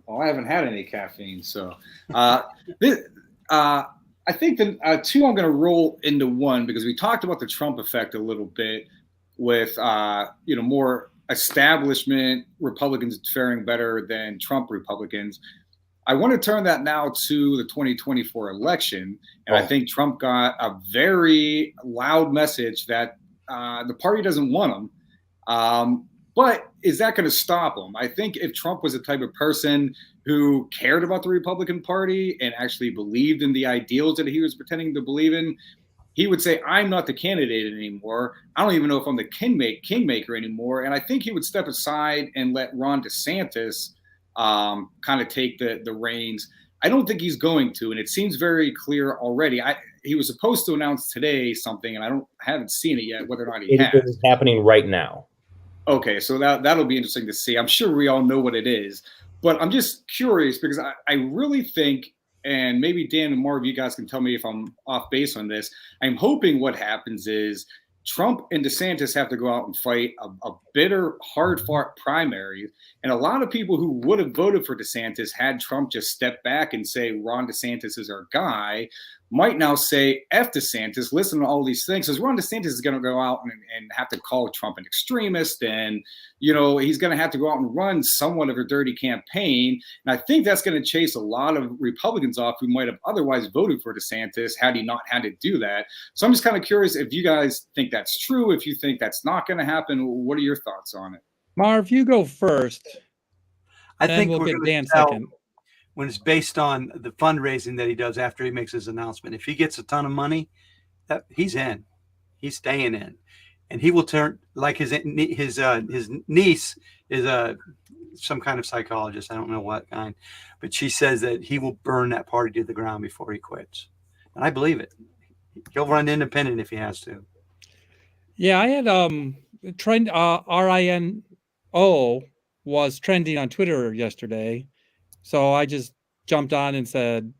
Well, I haven't had any caffeine, so I think the 2 I'm going to roll into 1 because we talked about the Trump effect a little bit with more establishment Republicans faring better than Trump Republicans. I want to turn that now to the 2024 election, and I think Trump got a very loud message that the party doesn't want him. But is that going to stop him? I think if Trump was the type of person who cared about the Republican Party and actually believed in the ideals that he was pretending to believe in, he would say, I'm not the candidate anymore. I don't even know if I'm the kingmaker anymore. And I think he would step aside and let Ron DeSantis kind of take the reins. I don't think he's going to, and it seems very clear already. He was supposed to announce today something, and I haven't seen it yet, whether or not he has. It is happening right now. Okay, so that'll be interesting to see. I'm sure we all know what it is, but I'm just curious because I really think, and maybe Dan and Marv, you guys can tell me if I'm off base on this. I'm hoping what happens is Trump and DeSantis have to go out and fight a bitter, hard-fought primary. And a lot of people who would have voted for DeSantis had Trump just step back and say, Ron DeSantis is our guy, might now say, F DeSantis, listen to all these things. Because Ron DeSantis is going to go out and have to call Trump an extremist. And, he's going to have to go out and run somewhat of a dirty campaign. And I think that's going to chase a lot of Republicans off who might have otherwise voted for DeSantis had he not had to do that. So I'm just kind of curious if you guys think that's true, if you think that's not going to happen. What are your thoughts on it? Marv, you go first. I think we'll we're get going Dan to tell second. when it's based on the fundraising that he does after he makes his announcement. If he gets a ton of money, he's in. He's staying in. And he will turn, like his niece is some kind of psychologist. I don't know what kind, but she says that he will burn that party to the ground before he quits. And I believe it. He'll run independent if he has to. Yeah, I had trend RINO was trending on Twitter yesterday. So I just jumped on and said,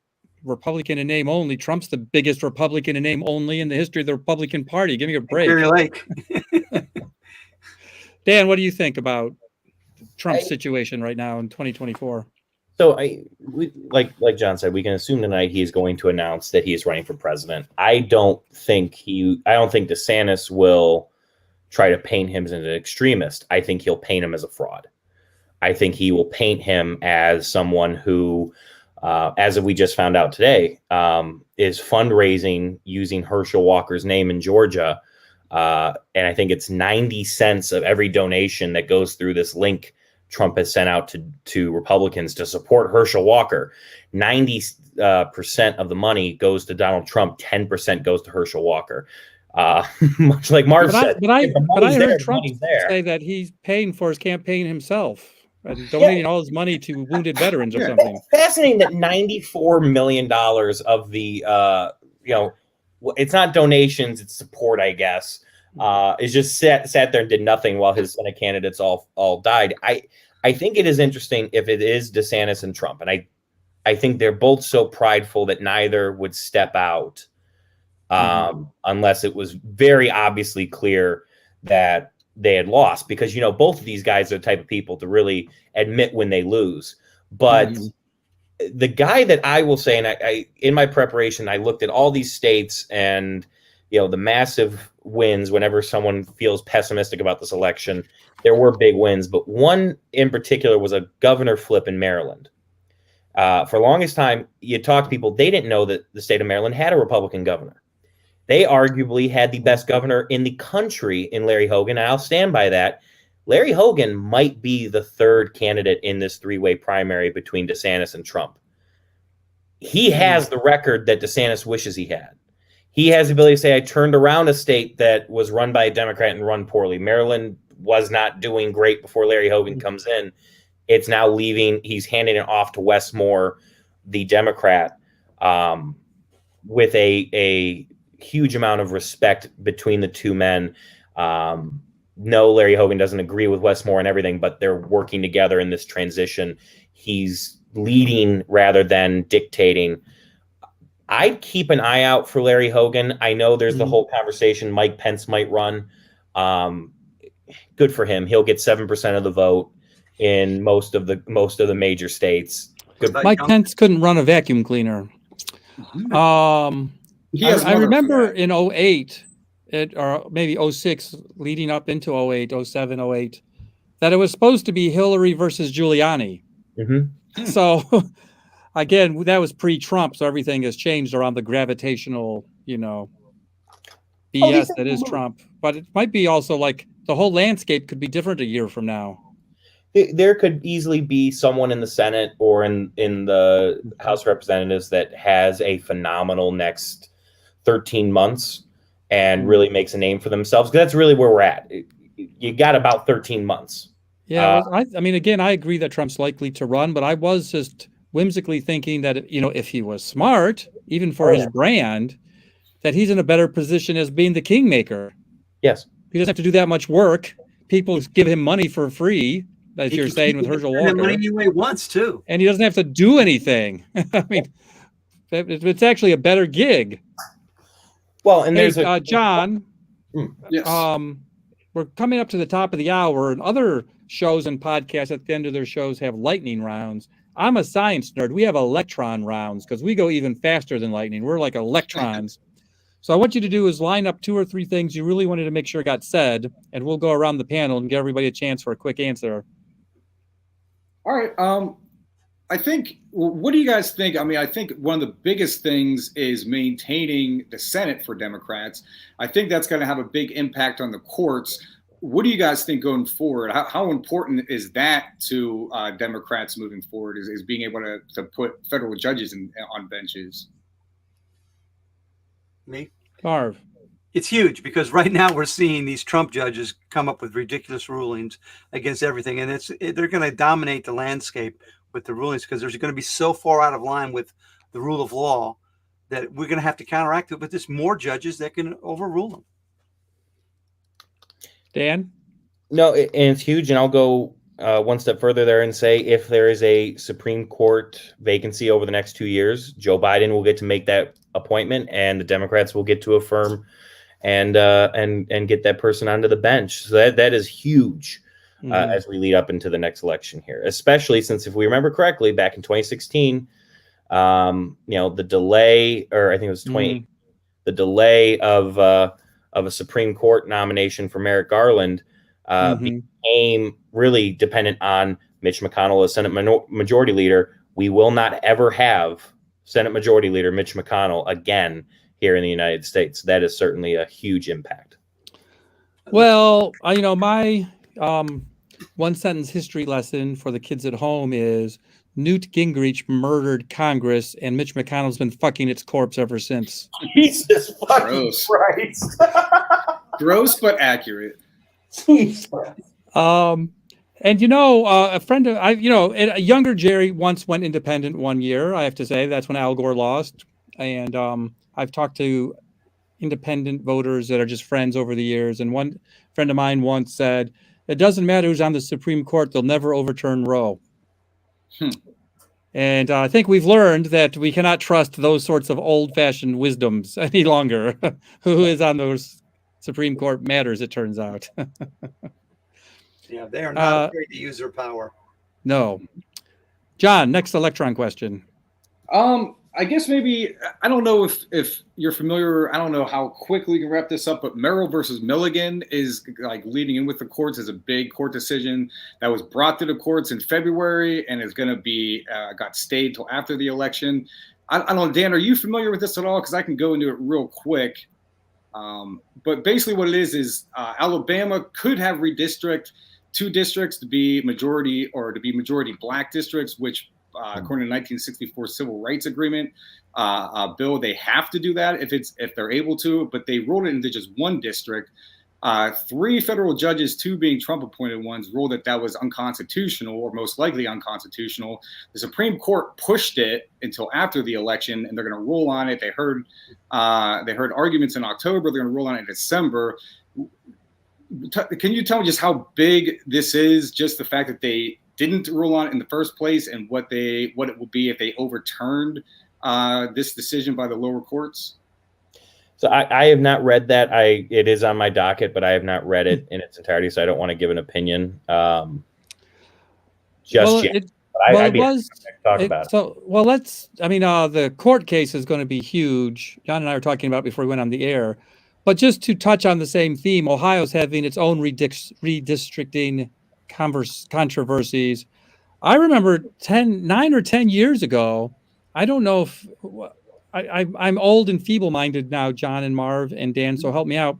Republican in name only. Trump's the biggest Republican in name only in the history of the Republican Party. Give me a break. Clear Lake. Dan, what do you think about Trump's situation right now in 2024? So like John said, we can assume tonight he's going to announce that he is running for president. I don't think DeSantis will try to paint him as an extremist. I think he'll paint him as a fraud. I think he will paint him as someone who, as we just found out today, is fundraising using Herschel Walker's name in Georgia. And I think it's 90 cents of every donation that goes through this link Trump has sent out to Republicans to support Herschel Walker. 90% of the money goes to Donald Trump. 10% goes to Herschel Walker. Much like Marv said. But I heard Trump say that he's paying for his campaign himself and donating all his money to wounded veterans or something. It's fascinating that $94 million of the, it's not donations, it's support, I guess. Is just sat there and did nothing while his Senate candidates all died. I think it is interesting if it is DeSantis and Trump, and I think they're both so prideful that neither would step out unless it was very obviously clear that they had lost, because both of these guys are the type of people to really admit when they lose. But the guy that I will say, and I in my preparation I looked at all these states and the massive wins. Whenever someone feels pessimistic about this election, there were big wins, but one in particular was a governor flip in Maryland. For the longest time, you talk to people, they didn't know that the state of Maryland had a Republican governor. They arguably had the best governor in the country in Larry Hogan, and I'll stand by that. Larry Hogan might be the third candidate in this three-way primary between DeSantis and Trump. He has the record that DeSantis wishes he had. He has the ability to say, I turned around a state that was run by a Democrat and run poorly. Maryland was not doing great before Larry Hogan comes in. It's now leaving. He's handing it off to Wes Moore, the Democrat, with a huge amount of respect between the two men. No, Larry Hogan doesn't agree with Wes Moore and everything, but they're working together in this transition. He's leading rather than dictating. I'd keep an eye out for Larry Hogan. I know there's the whole conversation Mike Pence might run. Good for him. He'll get 7% of the vote in most of the major states. Mike Pence couldn't run a vacuum cleaner. I remember in 08, or maybe 06, leading up into 08, 07, 08, that it was supposed to be Hillary versus Giuliani. So again, that was pre-Trump, so everything has changed around the gravitational, BS that is Trump. But it might be also like the whole landscape could be different a year from now. There could easily be someone in the Senate or in the House of Representatives that has a phenomenal next 13 months and really makes a name for themselves. Because that's really where we're at. You got about 13 months. Yeah, I mean, again, I agree that Trump's likely to run, but I was just whimsically thinking that, if he was smart, even for his brand, that he's in a better position as being the kingmaker. Yes. He doesn't have to do that much work. People give him money for free, as you're saying with Herschel Walker. Money he wants too. And he doesn't have to do anything. I mean, it's actually a better gig. Well, and there's John, yes. We're coming up to the top of the hour, and other shows and podcasts at the end of their shows have lightning rounds. I'm a science nerd. We have electron rounds because we go even faster than lightning. We're like electrons. So I want you to do is line up 2 or 3 things you really wanted to make sure got said, and we'll go around the panel and give everybody a chance for a quick answer. All right. I think, what do you guys think? I mean, I think one of the biggest things is maintaining the Senate for Democrats. I think that's going to have a big impact on the courts. What do you guys think going forward? How important is that to Democrats moving forward, is being able to put federal judges on benches? Me? Marv. It's huge because right now we're seeing these Trump judges come up with ridiculous rulings against everything. And they're going to dominate the landscape with the rulings because they're going to be so far out of line with the rule of law that we're going to have to counteract it with just more judges that can overrule them. Dan? No, and it's huge. And I'll go one step further there and say, if there is a Supreme Court vacancy over the next 2 years, Joe Biden will get to make that appointment, and the Democrats will get to affirm and get that person onto the bench. So that is huge as we lead up into the next election here, especially since, if we remember correctly, back in 2016, the delay, or I think it was the delay of a Supreme Court nomination for Merrick Garland became really dependent on Mitch McConnell as Senate Majority Leader. We will not ever have Senate Majority Leader Mitch McConnell again here in the United States. That is certainly a huge impact. Well, my one sentence history lesson for the kids at home is Newt Gingrich murdered Congress, and Mitch McConnell's been fucking its corpse ever since. Jesus fucking Gross. Christ. Gross but accurate. And a friend of a younger Jerry once went independent 1 year. I have to say that's when Al Gore lost. And I've talked to independent voters that are just friends over the years. And one friend of mine once said, "It doesn't matter who's on the Supreme Court; they'll never overturn Roe." And I think we've learned that we cannot trust those sorts of old-fashioned wisdoms any longer. Who is on those Supreme Court matters, it turns out. Yeah, they are not afraid to use their power. No. John, next electron question. I guess maybe, I don't know if you're familiar, I don't know how quickly you can wrap this up, but Merrill versus Milligan is like leading in with the courts as a big court decision that was brought to the courts in February and is going to be, got stayed till after the election. I don't know, Dan, are you familiar with this at all? Because I can go into it real quick. But basically what it is Alabama could have redistrict 2 districts to be majority black districts, which according to the 1964 Civil Rights Agreement bill, they have to do that if they're able to, but they rolled it into just 1 district. 3 federal judges, 2 being Trump-appointed ones, ruled that was unconstitutional, or most likely unconstitutional. The Supreme Court pushed it until after the election, and they're going to rule on it. They heard arguments in October. They're going to rule on it in December. Can you tell me just how big this is? Just the fact that they didn't rule on it in the first place, and what it would be if they overturned this decision by the lower courts? So I have not read that. It is on my docket, but I have not read it in its entirety, so I don't want to give an opinion yet. I'd be happy to talk about it. So, the court case is going to be huge. John and I were talking about before we went on the air. But just to touch on the same theme, Ohio's having its own redistricting controversies. I remember 9 or 10 years ago, I don't know if I'm old and feeble-minded now, John and Marv and Dan, so help me out.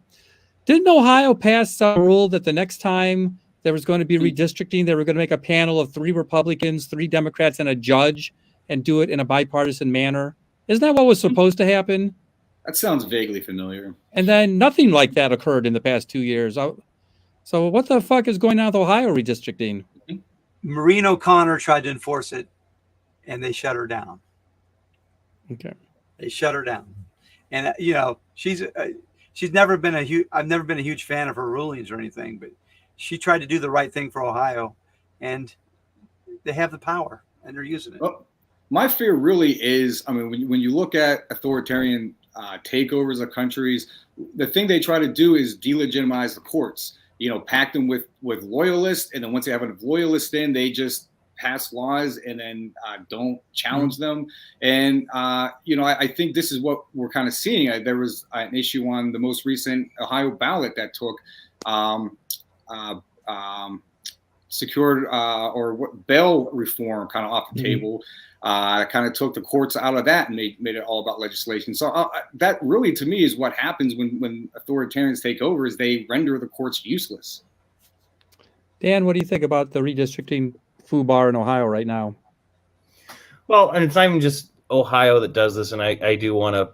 Didn't Ohio pass some rule that the next time there was going to be redistricting, they were going to make a panel of 3 Republicans, 3 Democrats, and a judge, and do it in a bipartisan manner? Isn't that what was supposed to happen? That sounds vaguely familiar. And then nothing like that occurred in the past 2 years. So what the fuck is going on with Ohio redistricting? Maureen O'Connor tried to enforce it, and they shut her down. Okay. They shut her down. And, she's never been I've never been a huge fan of her rulings or anything, but she tried to do the right thing for Ohio, and they have the power, and they're using it. Well, my fear really is, when you look at authoritarian takeovers of countries, the thing they try to do is delegitimize the courts, pack them with loyalists. And then once they have enough loyalists in, they just pass laws and then don't challenge them. And, I think this is what we're kind of seeing. There was an issue on the most recent Ohio ballot that took secured bail reform kind of off the table. Kind of took the courts out of that and made it all about legislation. So that really, to me, is what happens when authoritarians take over, is they render the courts useless. Dan, what do you think about the redistricting foobar in Ohio right now? Well, and it's not even just Ohio that does this, and I do want to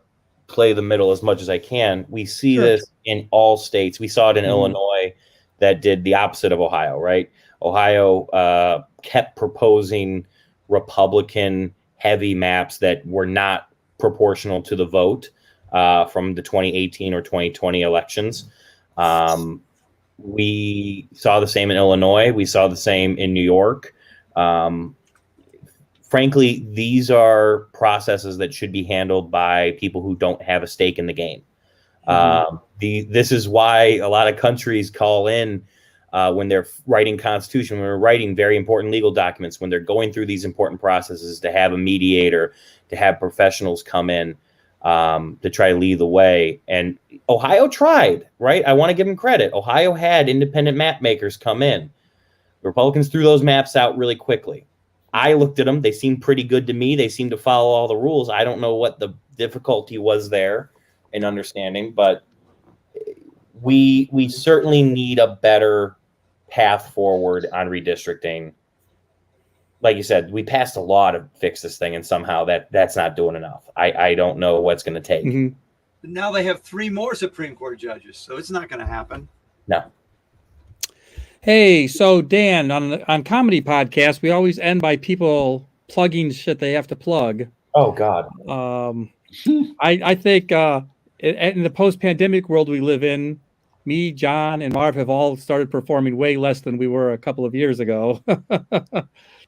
play the middle as much as I can. We see this in all states. We saw it in Illinois that did the opposite of Ohio, right? Ohio kept proposing Republican heavy maps that were not proportional to the vote from the 2018 or 2020 elections. We saw the same in Illinois. We saw the same in New York. Frankly, these are processes that should be handled by people who don't have a stake in the game. This is why a lot of countries call in when they're writing constitution, when they're writing very important legal documents, when they're going through these important processes, to have a mediator, to have professionals come in to try to lead the way. And Ohio tried, right? I want to give them credit. Ohio had independent map makers come in. The Republicans threw those maps out really quickly. I looked at them. They seemed pretty good to me. They seemed to follow all the rules. I don't know what the difficulty was there in understanding, but we certainly need a better path forward on redistricting. Like you said, we passed a law to fix this thing, and somehow that's not doing enough. I don't know what's going to take. Now they have 3 more Supreme Court judges, so it's not going to happen. No. Hey, so Dan, on comedy podcasts, we always end by people plugging shit they have to plug. Oh God. I think in the post-pandemic world we live in, me, John, and Marv have all started performing way less than we were a couple of years ago.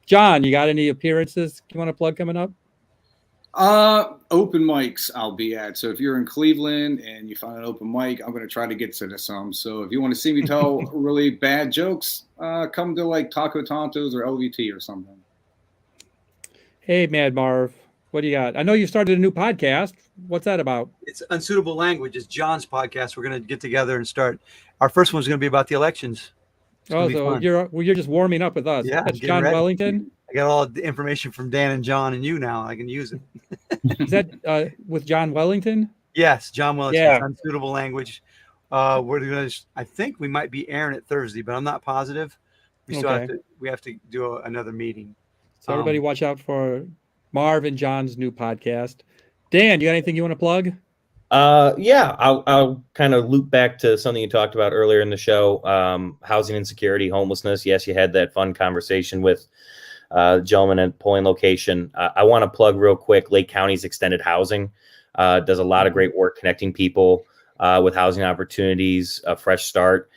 John, you got any appearances you want to plug coming up? Open mics I'll be at. So if you're in Cleveland and you find an open mic, I'm going to try to get to some. So if you want to see me tell really bad jokes, come to like Taco Tontos or LVT or something. Hey, Mad Marv, what do you got? I know you started a new podcast. What's that about? It's Unsuitable Language. It's John's podcast. We're going to get together and start. Our first one's going to be about the elections. So you're just warming up with us. Yeah, that's John Wellington. I got all the information from Dan and John and you now. I can use it. Is that with John Wellington? Yes, John Wellington. Yeah. Unsuitable Language. We're going to. I think we might be airing it Thursday, but I'm not positive. We still have to. We have to do another meeting. So everybody, watch out for Marv and John's new podcast. Dan, you got anything you want to plug? Yeah, I'll kind of loop back to something you talked about earlier in the show. Housing insecurity, homelessness. Yes, you had that fun conversation with the gentleman at polling location. I want to plug real quick Lake County's Extended Housing. Does a lot of great work connecting people with housing opportunities, a fresh start.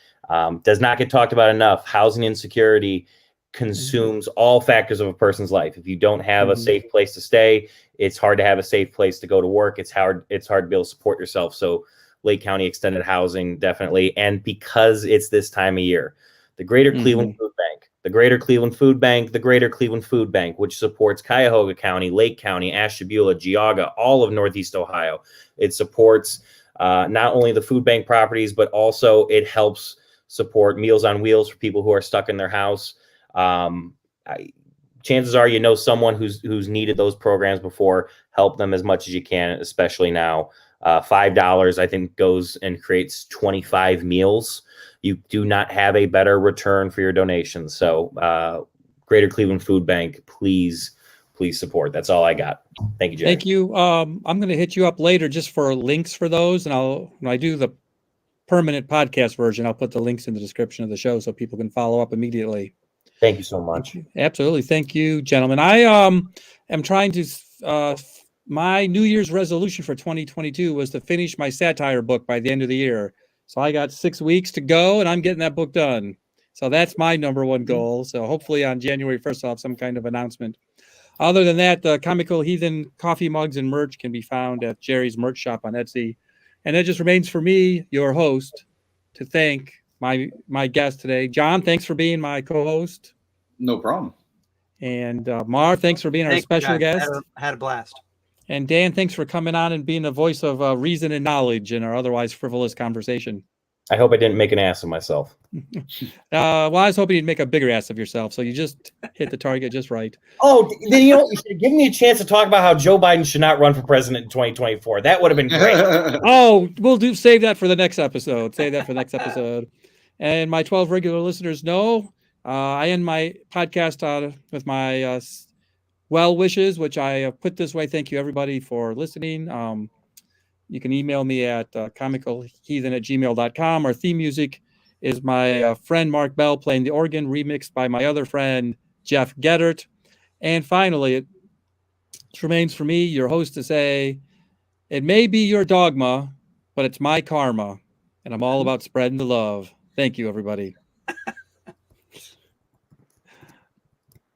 Does not get talked about enough. Housing insecurity consumes all factors of a person's life. If you don't have a safe place to stay, it's hard to have a safe place to go to work. It's hard to be able to support yourself. So Lake County Extended Housing, definitely. And because it's this time of year, the Greater Cleveland Food Bank, the Greater Cleveland Food Bank, the Greater Cleveland Food Bank, which supports Cuyahoga County, Lake County, Ashtabula, Geauga, all of Northeast Ohio. It supports not only the food bank properties, but also it helps support Meals on Wheels for people who are stuck in their house. Chances are, you know, someone who's needed those programs before. Help them as much as you can, especially now. $5, I think, goes and creates 25 meals. You do not have a better return for your donations. So Greater Cleveland Food Bank, please support. That's all I got. Thank you, Jerry. Thank you. I'm going to hit you up later just for links for those. And when I do the permanent podcast version, I'll put the links in the description of the show so people can follow up immediately. Thank you so much. Absolutely. Thank you, gentlemen. I am trying to, my New Year's resolution for 2022 was to finish my satire book by the end of the year. So I got 6 weeks to go and I'm getting that book done. So that's my number one goal. So hopefully on January 1st, I'll have some kind of announcement. Other than that, the Comical Heathen coffee mugs and merch can be found at Jerry's merch shop on Etsy. And it just remains for me, your host, to thank my guest today. John, thanks for being my co-host. No problem. And Marv, thanks for being our special guest. Had a blast. And Dan, thanks for coming on and being a voice of reason and knowledge in our otherwise frivolous conversation. I hope I didn't make an ass of myself. Well, I was hoping you'd make a bigger ass of yourself. So you just hit the target just right. Oh, then you know, you should have given me a chance to talk about how Joe Biden should not run for president in 2024. That would have been great. Oh, save that for the next episode. And my 12 regular listeners know I end my podcast with my well wishes, which I put this way. Thank you, everybody, for listening. You can email me at comicalheathen@gmail.com. Our theme music is my friend Mark Bell playing the organ, remixed by my other friend, Jeff Geddert. And finally, it remains for me, your host, to say, It may be your dogma, but it's my karma, and I'm all about spreading the love. Thank you, everybody.